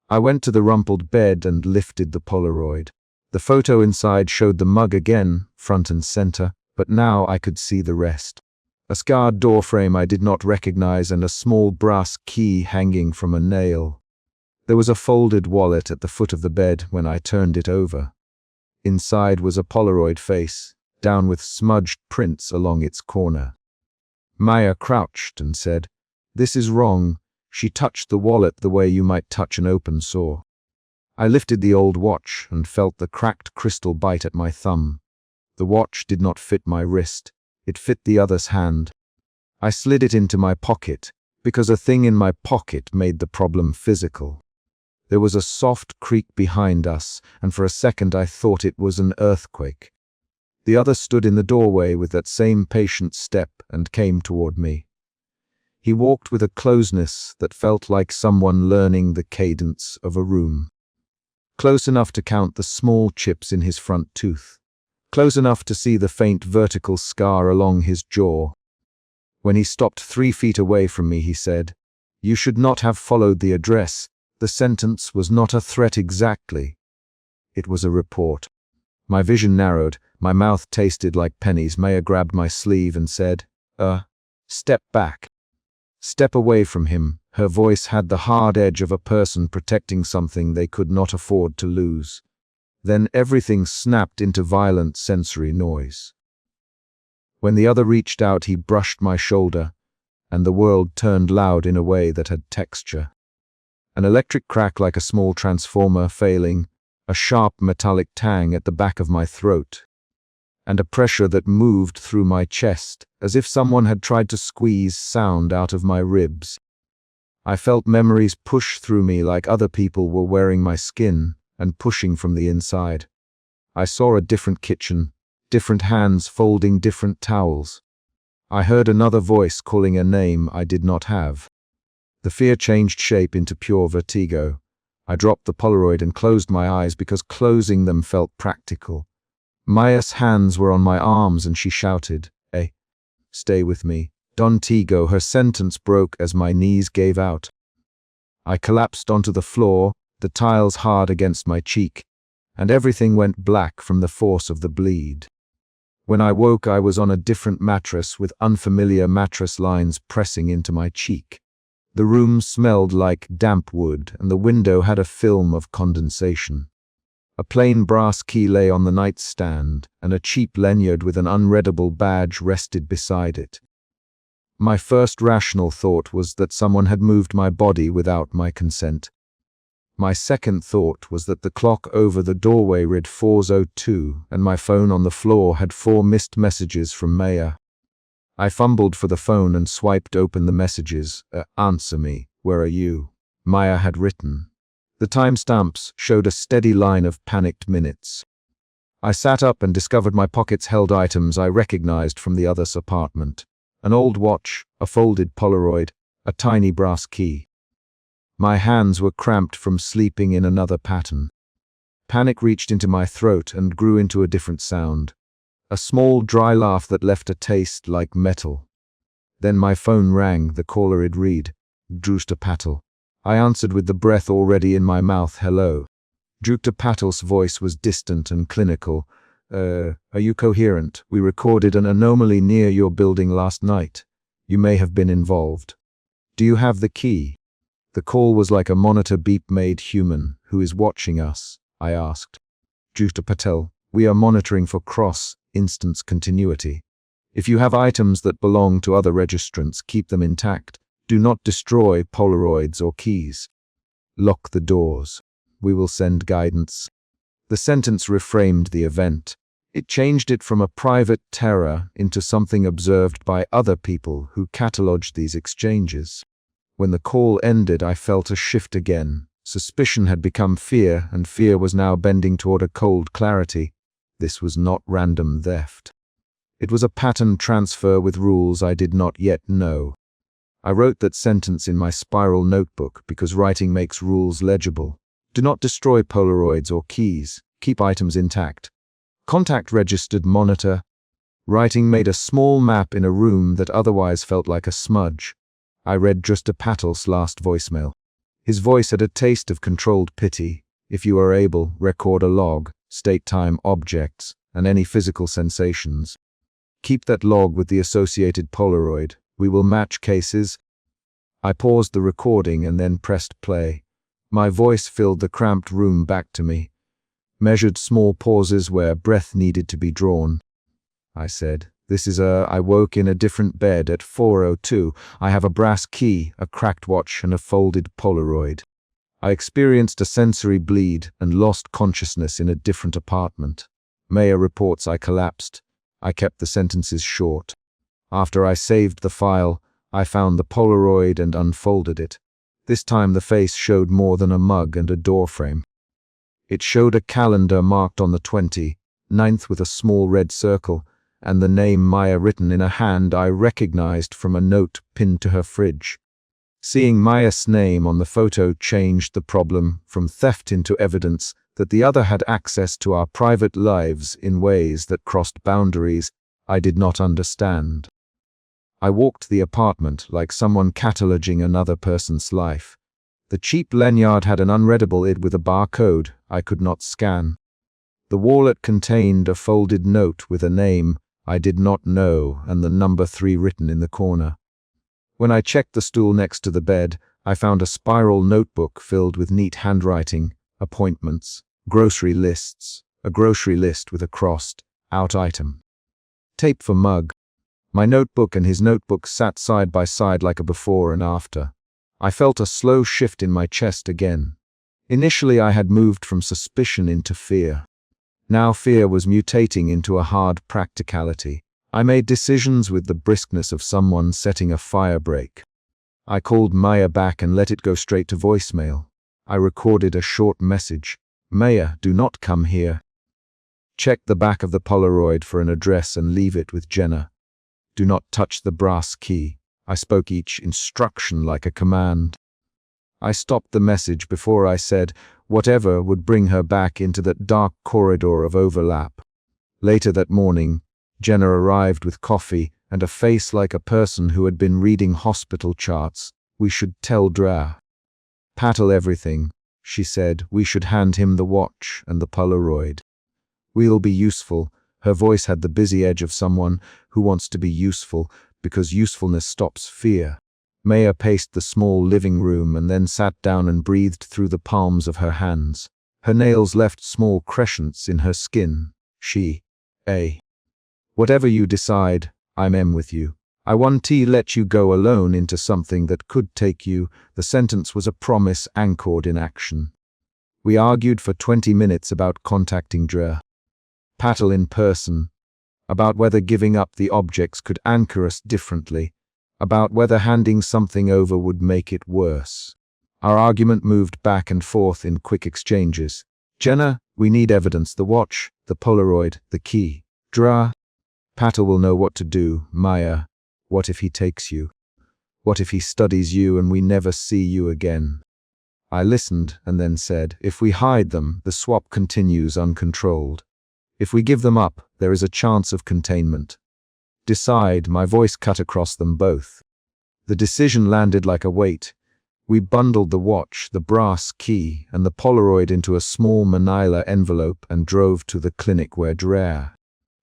I went to the rumpled bed and lifted the Polaroid. The photo inside showed the mug again, front and center, but now I could see the rest. A scarred door frame I did not recognize and a small brass key hanging from a nail. There was a folded wallet at the foot of the bed when I turned it over. Inside was a Polaroid face, down with smudged prints along its corner. Maya crouched and said, "This is wrong." She touched the wallet the way you might touch an open sore. I lifted the old watch and felt the cracked crystal bite at my thumb. The watch did not fit my wrist. It fit the other's hand. I slid it into my pocket, because a thing in my pocket made the problem physical. There was a soft creak behind us, and for a second I thought it was an earthquake. The other stood in the doorway with that same patient step and came toward me. He walked with a closeness that felt like someone learning the cadence of a room. Close enough to count the small chips in his front tooth. Close enough to see the faint vertical scar along his jaw. When he stopped 3 feet away from me, he said, "You should not have followed the address. The sentence was not a threat exactly. It was a report." My vision narrowed, my mouth tasted like pennies. Maya grabbed my sleeve and said, Step back. Step away from him." Her voice had the hard edge of a person protecting something they could not afford to lose. Then everything snapped into violent sensory noise. When the other reached out, he brushed my shoulder, and the world turned loud in a way that had texture. An electric crack like a small transformer failing, a sharp metallic tang at the back of my throat, and a pressure that moved through my chest, as if someone had tried to squeeze sound out of my ribs. I felt memories push through me like other people were wearing my skin and pushing from the inside. I saw a different kitchen, different hands folding different towels. I heard another voice calling a name I did not have. The fear changed shape into pure vertigo. I dropped the Polaroid and closed my eyes because closing them felt practical. Maya's hands were on my arms and she shouted, Stay with me. Don Tigo." Her sentence broke as my knees gave out. I collapsed onto the floor, the tiles hard against my cheek, and everything went black from the force of the bleed. When I woke, I was on a different mattress with unfamiliar mattress lines pressing into my cheek. The room smelled like damp wood, and the window had a film of condensation. A plain brass key lay on the nightstand, and a cheap lanyard with an unreadable badge rested beside it. My first rational thought was that someone had moved my body without my consent. My second thought was that the clock over the doorway read 4:02, and my phone on the floor had 4 missed messages from Maya. I fumbled for the phone and swiped open the messages. "Answer me, where are you?" Maya had written. The timestamps showed a steady line of panicked minutes. I sat up and discovered my pockets held items I recognized from the other's apartment. An old watch, a folded Polaroid, a tiny brass key. My hands were cramped from sleeping in another pattern. Panic reached into my throat and grew into a different sound. A small, dry laugh that left a taste like metal. Then my phone rang. The caller had read, "Druzhta Patel." I answered with the breath already in my mouth. "Hello." Druzhta Patel's voice was distant and clinical. Are you coherent? We recorded an anomaly near your building last night. You may have been involved. Do you have the key?" The call was like a monitor beep made human. "Who is watching us?" I asked. "Druzhta Patel. We are monitoring for cross-instance continuity. If you have items that belong to other registrants, keep them intact. Do not destroy Polaroids or keys. Lock the doors. We will send guidance." The sentence reframed the event. It changed it from a private terror into something observed by other people who catalogued these exchanges. When the call ended, I felt a shift again. Suspicion had become fear, and fear was now bending toward a cold clarity. This was not random theft. It was a pattern transfer with rules I did not yet know. I wrote that sentence in my spiral notebook because writing makes rules legible. Do not destroy Polaroids or keys. Keep items intact. Contact registered monitor. Writing made a small map in a room that otherwise felt like a smudge. I read Druzhta Patel's last voicemail. His voice had a taste of controlled pity. "If you are able, record a log, state time, objects, and any physical sensations. Keep that log with the associated Polaroid. We will match cases." I paused the recording and then pressed play. My voice filled the cramped room back to me. Measured small pauses where breath needed to be drawn. I said, I woke in a different bed at 4:02. I have a brass key, a cracked watch, and a folded Polaroid. I experienced a sensory bleed and lost consciousness in a different apartment. Maya reports I collapsed. I kept the sentences short. After I saved the file, I found the Polaroid and unfolded it. This time the face showed more than a mug and a doorframe. It showed a calendar marked on the 29th with a small red circle, and the name Maya written in a hand I recognized from a note pinned to her fridge. Seeing Maya's name on the photo changed the problem from theft into evidence that the other had access to our private lives in ways that crossed boundaries I did not understand. I walked the apartment like someone cataloging another person's life. The cheap lanyard had an unreadable ID with a barcode I could not scan. The wallet contained a folded note with a name I did not know and the number 3 written in the corner. When I checked the stool next to the bed, I found a spiral notebook filled with neat handwriting, appointments, grocery lists, a grocery list with a crossed-out item. Tape for mug. My notebook and his notebook sat side by side like a before and after. I felt a slow shift in my chest again. Initially I had moved from suspicion into fear. Now fear was mutating into a hard practicality. I made decisions with the briskness of someone setting a fire break. I called Maya back and let it go straight to voicemail. I recorded a short message. Maya, do not come here. Check the back of the Polaroid for an address and leave it with Jenna. Do not touch the brass key. I spoke each instruction like a command. I stopped the message before I said whatever would bring her back into that dark corridor of overlap. Later that morning, Jenna arrived with coffee and a face like a person who had been reading hospital charts. We should tell Dra. Patel everything, she said. We should hand him the watch and the Polaroid. We'll be useful. Her voice had the busy edge of someone who wants to be useful because usefulness stops fear. Maya paced the small living room and then sat down and breathed through the palms of her hands. Her nails left small crescents in her skin. Whatever you decide, I'm with you. I want to let you go alone into something that could take you. The sentence was a promise anchored in action. We argued for 20 minutes about contacting Dra. Patel in person, about whether giving up the objects could anchor us differently, about whether handing something over would make it worse. Our argument moved back and forth in quick exchanges. Jenna, we need evidence, the watch, the Polaroid, the key. Dra. Patel will know what to do. Maya, what if he takes you? What if he studies you and we never see you again? I listened and then said, if we hide them, the swap continues uncontrolled. If we give them up, there is a chance of containment. Decide, my voice cut across them both. The decision landed like a weight. We bundled the watch, the brass key, and the Polaroid into a small manila envelope and drove to the clinic where Dra.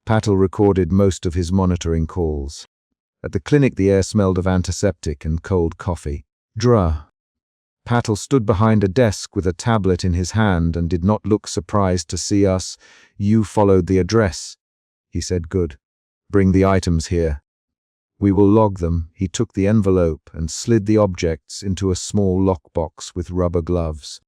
Patel recorded most of his monitoring calls. At the clinic the air smelled of antiseptic and cold coffee. Dra. Patel stood behind a desk with a tablet in his hand and did not look surprised to see us. You followed the address. He said, good. Bring the items here. We will log them. He took the envelope and slid the objects into a small lockbox with rubber gloves.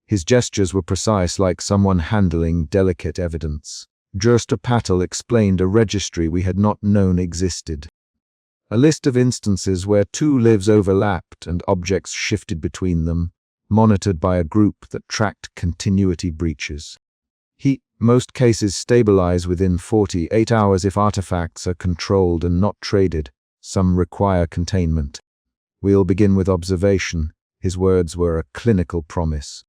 His gestures were precise, like someone handling delicate evidence. Mr. Patel explained a registry we had not known existed. A list of instances where 2 lives overlapped and objects shifted between them, monitored by a group that tracked continuity breaches. Most cases stabilize within 48 hours if artifacts are controlled and not traded. Some require containment. We'll begin with observation. His words were a clinical promise.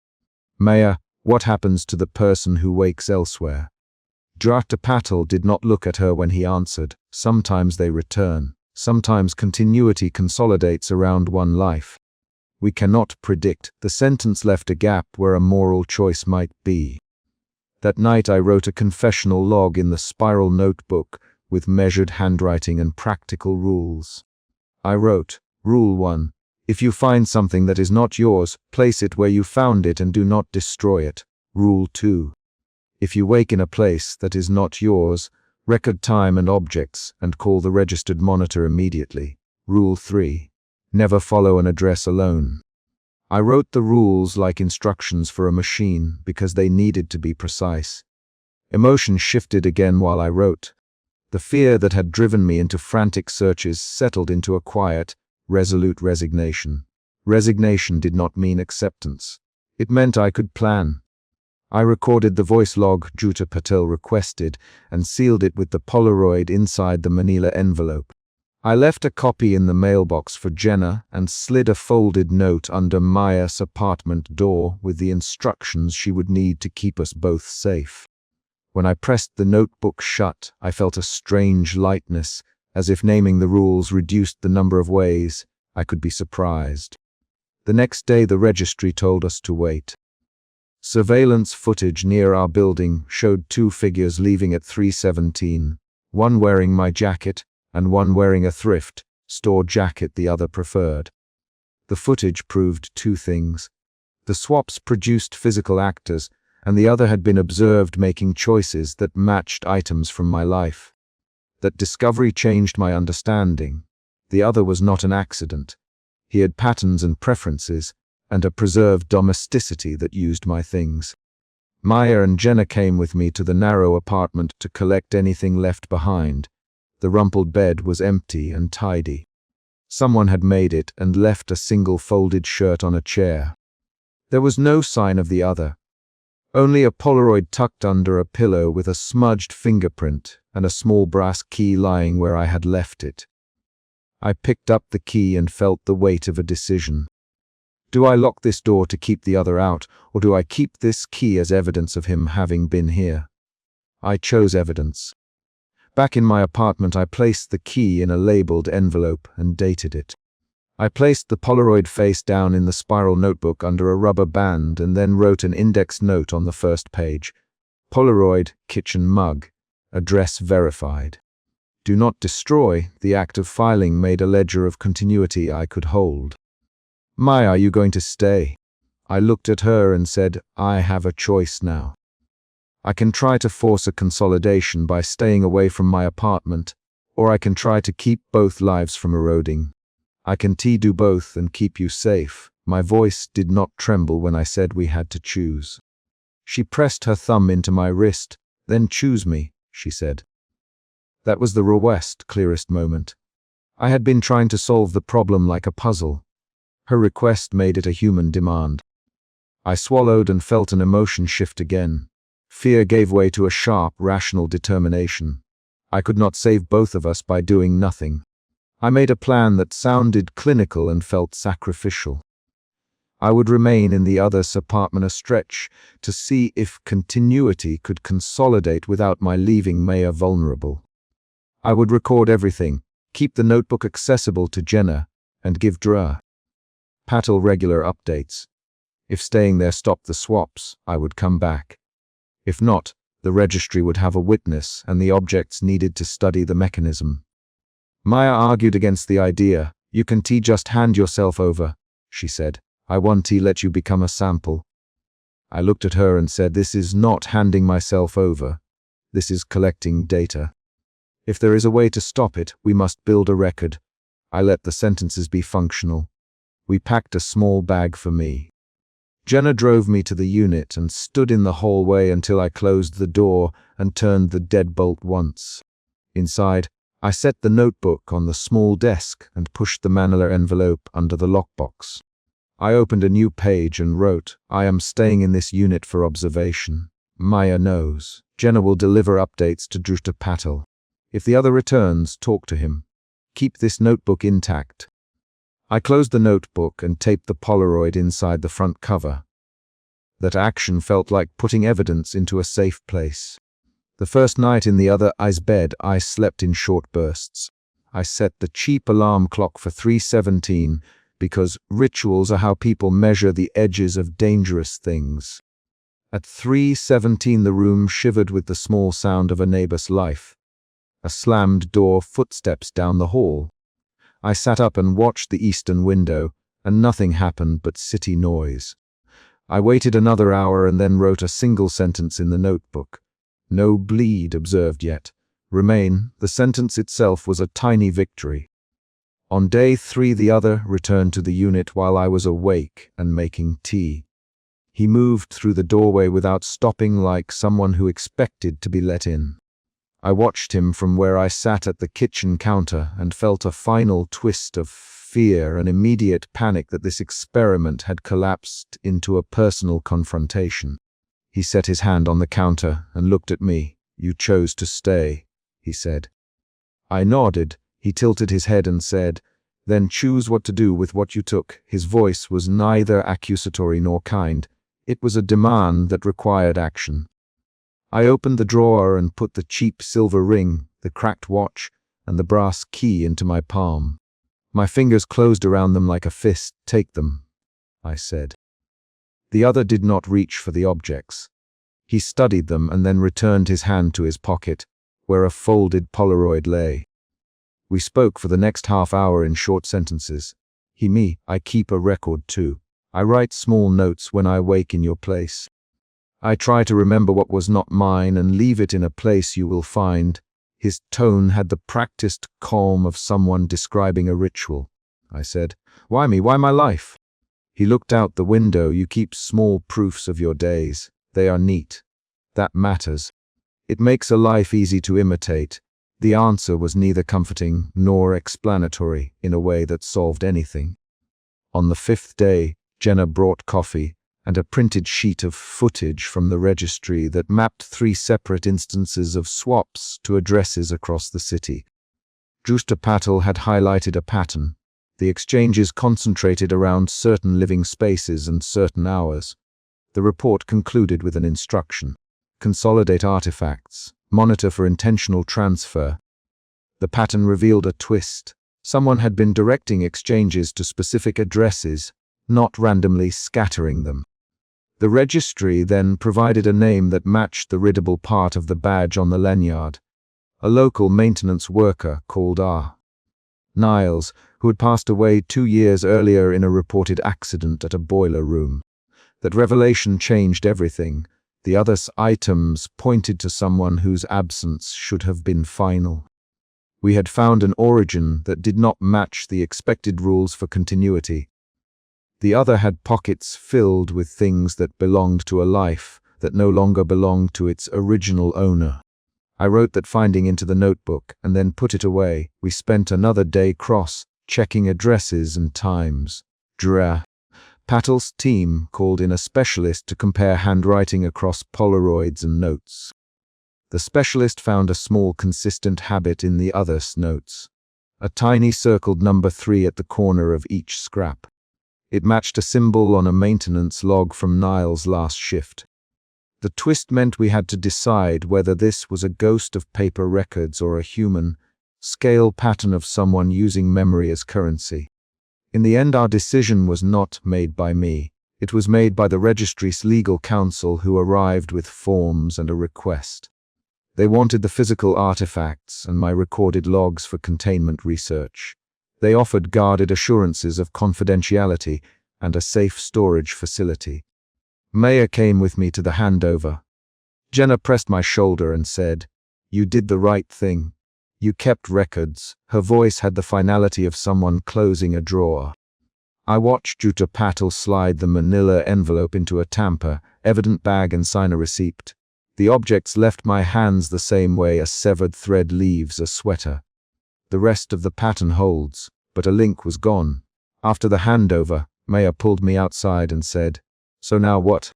Maya, what happens to the person who wakes elsewhere? Dr. Patel did not look at her when he answered. Sometimes they return. Sometimes continuity consolidates around one life. We cannot predict. The sentence left a gap where a moral choice might be. That night I wrote a confessional log in the spiral notebook with measured handwriting and practical rules. I wrote, Rule 1. If you find something that is not yours, place it where you found it and do not destroy it. Rule 2. If you wake in a place that is not yours, record time and objects and call the registered monitor immediately. Rule 3. Never follow an address alone. I wrote the rules like instructions for a machine because they needed to be precise. Emotion shifted again while I wrote. The fear that had driven me into frantic searches settled into a quiet, resolute resignation. Resignation did not mean acceptance. It meant I could plan. I recorded the voice log Juta Patel requested and sealed it with the Polaroid inside the manila envelope. I left a copy in the mailbox for Jenna and slid a folded note under Maya's apartment door with the instructions she would need to keep us both safe. When I pressed the notebook shut, I felt a strange lightness, as if naming the rules reduced the number of ways I could be surprised. The next day the registry told us to wait. Surveillance footage near our building showed two figures leaving at 3:17, one wearing my jacket and one wearing a thrift store jacket the other preferred. The footage proved two things. The swaps produced physical actors, and the other had been observed making choices that matched items from my life. That discovery changed my understanding. The other was not an accident. He had patterns and preferences, and a preserved domesticity that used my things. Maya and Jenna came with me to the narrow apartment to collect anything left behind. The rumpled bed was empty and tidy. Someone had made it and left a single folded shirt on a chair. There was no sign of the other. Only a Polaroid tucked under a pillow with a smudged fingerprint and a small brass key lying where I had left it. I picked up the key and felt the weight of a decision. Do I lock this door to keep the other out, or do I keep this key as evidence of him having been here? I chose evidence. Back in my apartment, I placed the key in a labeled envelope and dated it. I placed the Polaroid face down in the spiral notebook under a rubber band and then wrote an index note on the first page. Polaroid, kitchen mug, address verified. Do not destroy. The act of filing made a ledger of continuity I could hold. Maya, are you going to stay? I looked at her and said, I have a choice now. I can try to force a consolidation by staying away from my apartment, or I can try to keep both lives from eroding. I can do both and keep you safe. My voice did not tremble when I said we had to choose. She pressed her thumb into my wrist. Then choose me, she said. That was the rawest, clearest moment. I had been trying to solve the problem like a puzzle. Her request made it a human demand. I swallowed and felt an emotion shift again. Fear gave way to a sharp, rational determination. I could not save both of us by doing nothing. I made a plan that sounded clinical and felt sacrificial. I would remain in the other's apartment a stretch to see if continuity could consolidate without my leaving Maya vulnerable. I would record everything, keep the notebook accessible to Jenna, and give Patel regular updates. If staying there stopped the swaps, I would come back. If not, the registry would have a witness and the objects needed to study the mechanism. Maya argued against the idea. You can just hand yourself over, she said. I want to let you become a sample. I looked at her and said, this is not handing myself over. This is collecting data. If there is a way to stop it, we must build a record. I let the sentences be functional. We packed a small bag for me. Jenna drove me to the unit and stood in the hallway until I closed the door and turned the deadbolt once. Inside, I set the notebook on the small desk and pushed the manila envelope under the lockbox. I opened a new page and wrote, I am staying in this unit for observation. Maya knows. Jenna will deliver updates to Juta Patel. If the other returns, talk to him. Keep this notebook intact. I closed the notebook and taped the Polaroid inside the front cover. That action felt like putting evidence into a safe place. The first night in the other eye's bed, I slept in short bursts. I set the cheap alarm clock for 3:17 because rituals are how people measure the edges of dangerous things. At 3:17 the room shivered with the small sound of a neighbor's life. A slammed door, footsteps down the hall. I sat up and watched the eastern window, and nothing happened but city noise. I waited another hour and then wrote a single sentence in the notebook. No bleed observed yet. Remain. The sentence itself was a tiny victory. On day 3 the other returned to the unit while I was awake and making tea. He moved through the doorway without stopping, like someone who expected to be let in. I watched him from where I sat at the kitchen counter and felt a final twist of fear and immediate panic that this experiment had collapsed into a personal confrontation. He set his hand on the counter and looked at me. "You chose to stay," he said. I nodded. He tilted his head and said, "Then choose what to do with what you took." His voice was neither accusatory nor kind. It was a demand that required action. I opened the drawer and put the cheap silver ring, the cracked watch, and the brass key into my palm. My fingers closed around them like a fist. "Take them," I said. The other did not reach for the objects. He studied them and then returned his hand to his pocket, where a folded Polaroid lay. We spoke for the next half hour in short sentences. Me, I keep a record too. I write small notes when I wake in your place. I try to remember what was not mine and leave it in a place you will find. His tone had the practiced calm of someone describing a ritual. I said, "Why me? Why my life?" He looked out the window. "You keep small proofs of your days. They are neat. That matters. It makes a life easy to imitate." The answer was neither comforting nor explanatory in a way that solved anything. On the 5th day, Jenna brought coffee and a printed sheet of footage from the registry that mapped 3 separate instances of swaps to addresses across the city. Justa Patel had highlighted a pattern. The exchanges concentrated around certain living spaces and certain hours. The report concluded with an instruction: consolidate artifacts, monitor for intentional transfer. The pattern revealed a twist. Someone had been directing exchanges to specific addresses, not randomly scattering them. The registry then provided a name that matched the readable part of the badge on the lanyard: a local maintenance worker called R. Niles, who had passed away 2 years earlier in a reported accident at a boiler room. That revelation changed everything. The other items pointed to someone whose absence should have been final. We had found an origin that did not match the expected rules for continuity. The other had pockets filled with things that belonged to a life that no longer belonged to its original owner. I wrote that finding into the notebook and then put it away. We spent another day checking addresses and times. Patel's team called in a specialist to compare handwriting across Polaroids and notes. The specialist found a small consistent habit in the other's notes: a tiny circled number 3 at the corner of each scrap. It matched a symbol on a maintenance log from Niles' last shift. The twist meant we had to decide whether this was a ghost of paper records or a human scale pattern of someone using memory as currency. In the end, our decision was not made by me. It was made by the registry's legal counsel, who arrived with forms and a request. They wanted the physical artifacts and my recorded logs for containment research. They offered guarded assurances of confidentiality and a safe storage facility. Maya came with me to the handover. Jenna pressed my shoulder and said, "You did the right thing. You kept records." Her voice had the finality of someone closing a drawer. I watched Juta Patel slide the manila envelope into a tamper, evident bag, and sign a receipt. The objects left my hands the same way a severed thread leaves a sweater. The rest of the pattern holds, but a link was gone. After the handover, Maya pulled me outside and said, "So now what?"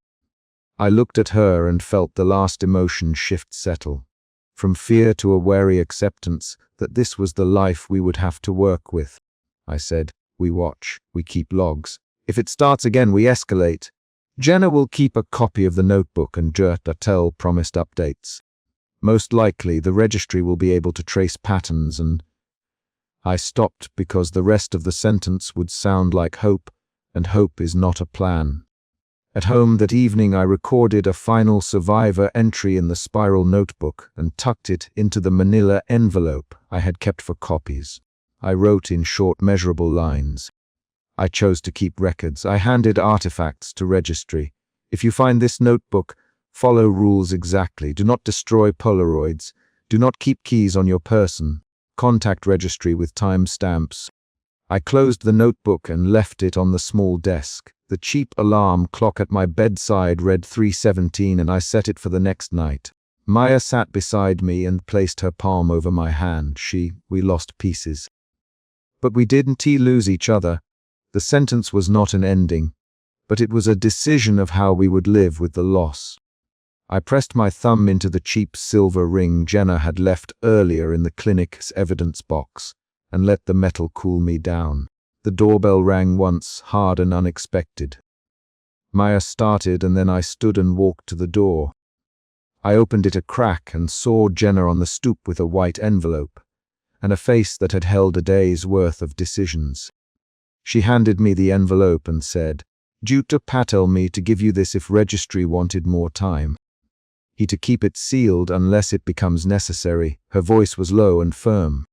I looked at her and felt the last emotion shift settle. From fear to a wary acceptance that this was the life we would have to work with. I said, "We watch, we keep logs. If it starts again, we escalate. Jenna will keep a copy of the notebook and Patel promised updates. Most likely, the registry will be able to trace patterns and—" I stopped because the rest of the sentence would sound like hope, and hope is not a plan. At home that evening, I recorded a final survivor entry in the spiral notebook and tucked it into the manila envelope I had kept for copies. I wrote in short, measurable lines. I chose to keep records. I handed artifacts to registry. If you find this notebook, follow rules exactly. Do not destroy Polaroids. Do not keep keys on your person. Contact registry with timestamps. I closed the notebook and left it on the small desk. The cheap alarm clock at my bedside read 3:17 and I set it for the next night. Maya sat beside me and placed her palm over my hand. We lost pieces. But we didn't lose each other. The sentence was not an ending, but it was a decision of how we would live with the loss. I pressed my thumb into the cheap silver ring Jenna had left earlier in the clinic's evidence box and let the metal cool me down. The doorbell rang once, hard and unexpected. Maya started, and then I stood and walked to the door. I opened it a crack and saw Jenna on the stoop with a white envelope and a face that had held a day's worth of decisions. She handed me the envelope and said, "Dr. Patel me to give you this if registry wanted more time. He to keep it sealed unless it becomes necessary." Her voice was low and firm.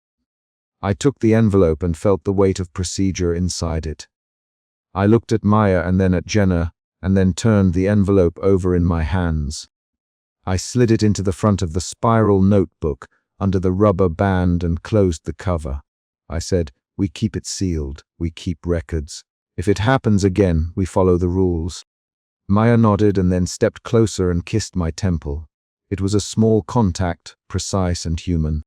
I took the envelope and felt the weight of procedure inside it. I looked at Maya and then at Jenna, and then turned the envelope over in my hands. I slid it into the front of the spiral notebook under the rubber band and closed the cover. I said, "We keep it sealed, we keep records. If it happens again, we follow the rules." Maya nodded and then stepped closer and kissed my temple. It was a small contact, precise and human.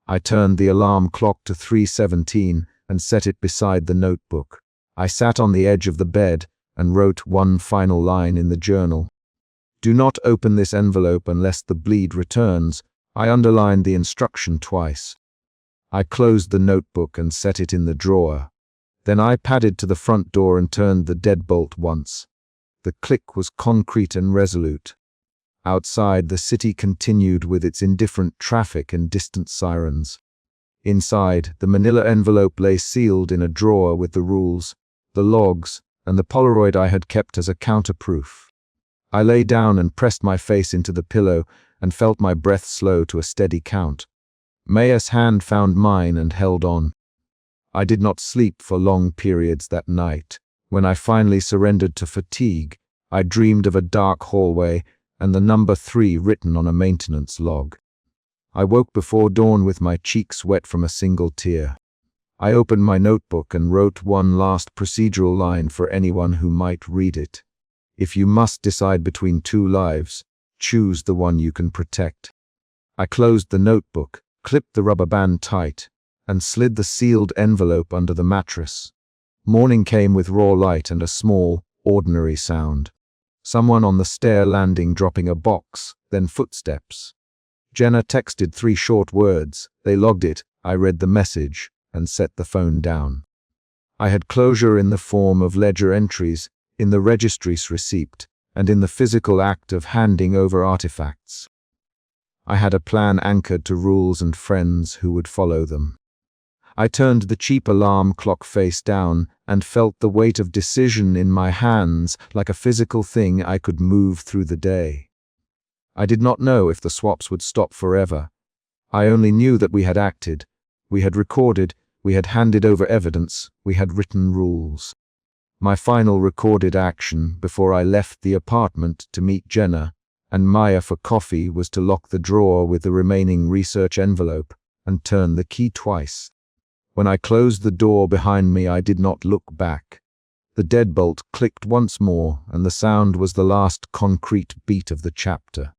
I turned the alarm clock to 3:17 and set it beside the notebook. I sat on the edge of the bed and wrote one final line in the journal. "Do not open this envelope unless the bleed returns." I underlined the instruction twice. I closed the notebook and set it in the drawer. Then I padded to the front door and turned the deadbolt once. The click was concrete and resolute. Outside, the city continued with its indifferent traffic and distant sirens. Inside, the manila envelope lay sealed in a drawer with the rules, the logs, and the Polaroid I had kept as a counterproof. I lay down and pressed my face into the pillow and felt my breath slow to a steady count. Maya's hand found mine and held on. I did not sleep for long periods that night. When I finally surrendered to fatigue, I dreamed of a dark hallway and the number 3 written on a maintenance log. I woke before dawn with my cheeks wet from a single tear. I opened my notebook and wrote one last procedural line for anyone who might read it. "If you must decide between 2 lives, choose the one you can protect." I closed the notebook, clipped the rubber band tight, and slid the sealed envelope under the mattress. Morning came with raw light and a small, ordinary sound. Someone on the stair landing dropping a box, then footsteps. Jenna texted 3 short words. They logged it. I read the message and set the phone down. I had closure in the form of ledger entries, in the registry's receipt, and in the physical act of handing over artifacts. I had a plan anchored to rules and friends who would follow them. I turned the cheap alarm clock face down and felt the weight of decision in my hands like a physical thing I could move through the day. I did not know if the swaps would stop forever. I only knew that we had acted, we had recorded, we had handed over evidence, we had written rules. My final recorded action before I left the apartment to meet Jenna and Maya for coffee was to lock the drawer with the remaining research envelope and turn the key twice. When I closed the door behind me, I did not look back. The deadbolt clicked once more, and the sound was the last concrete beat of the chapter.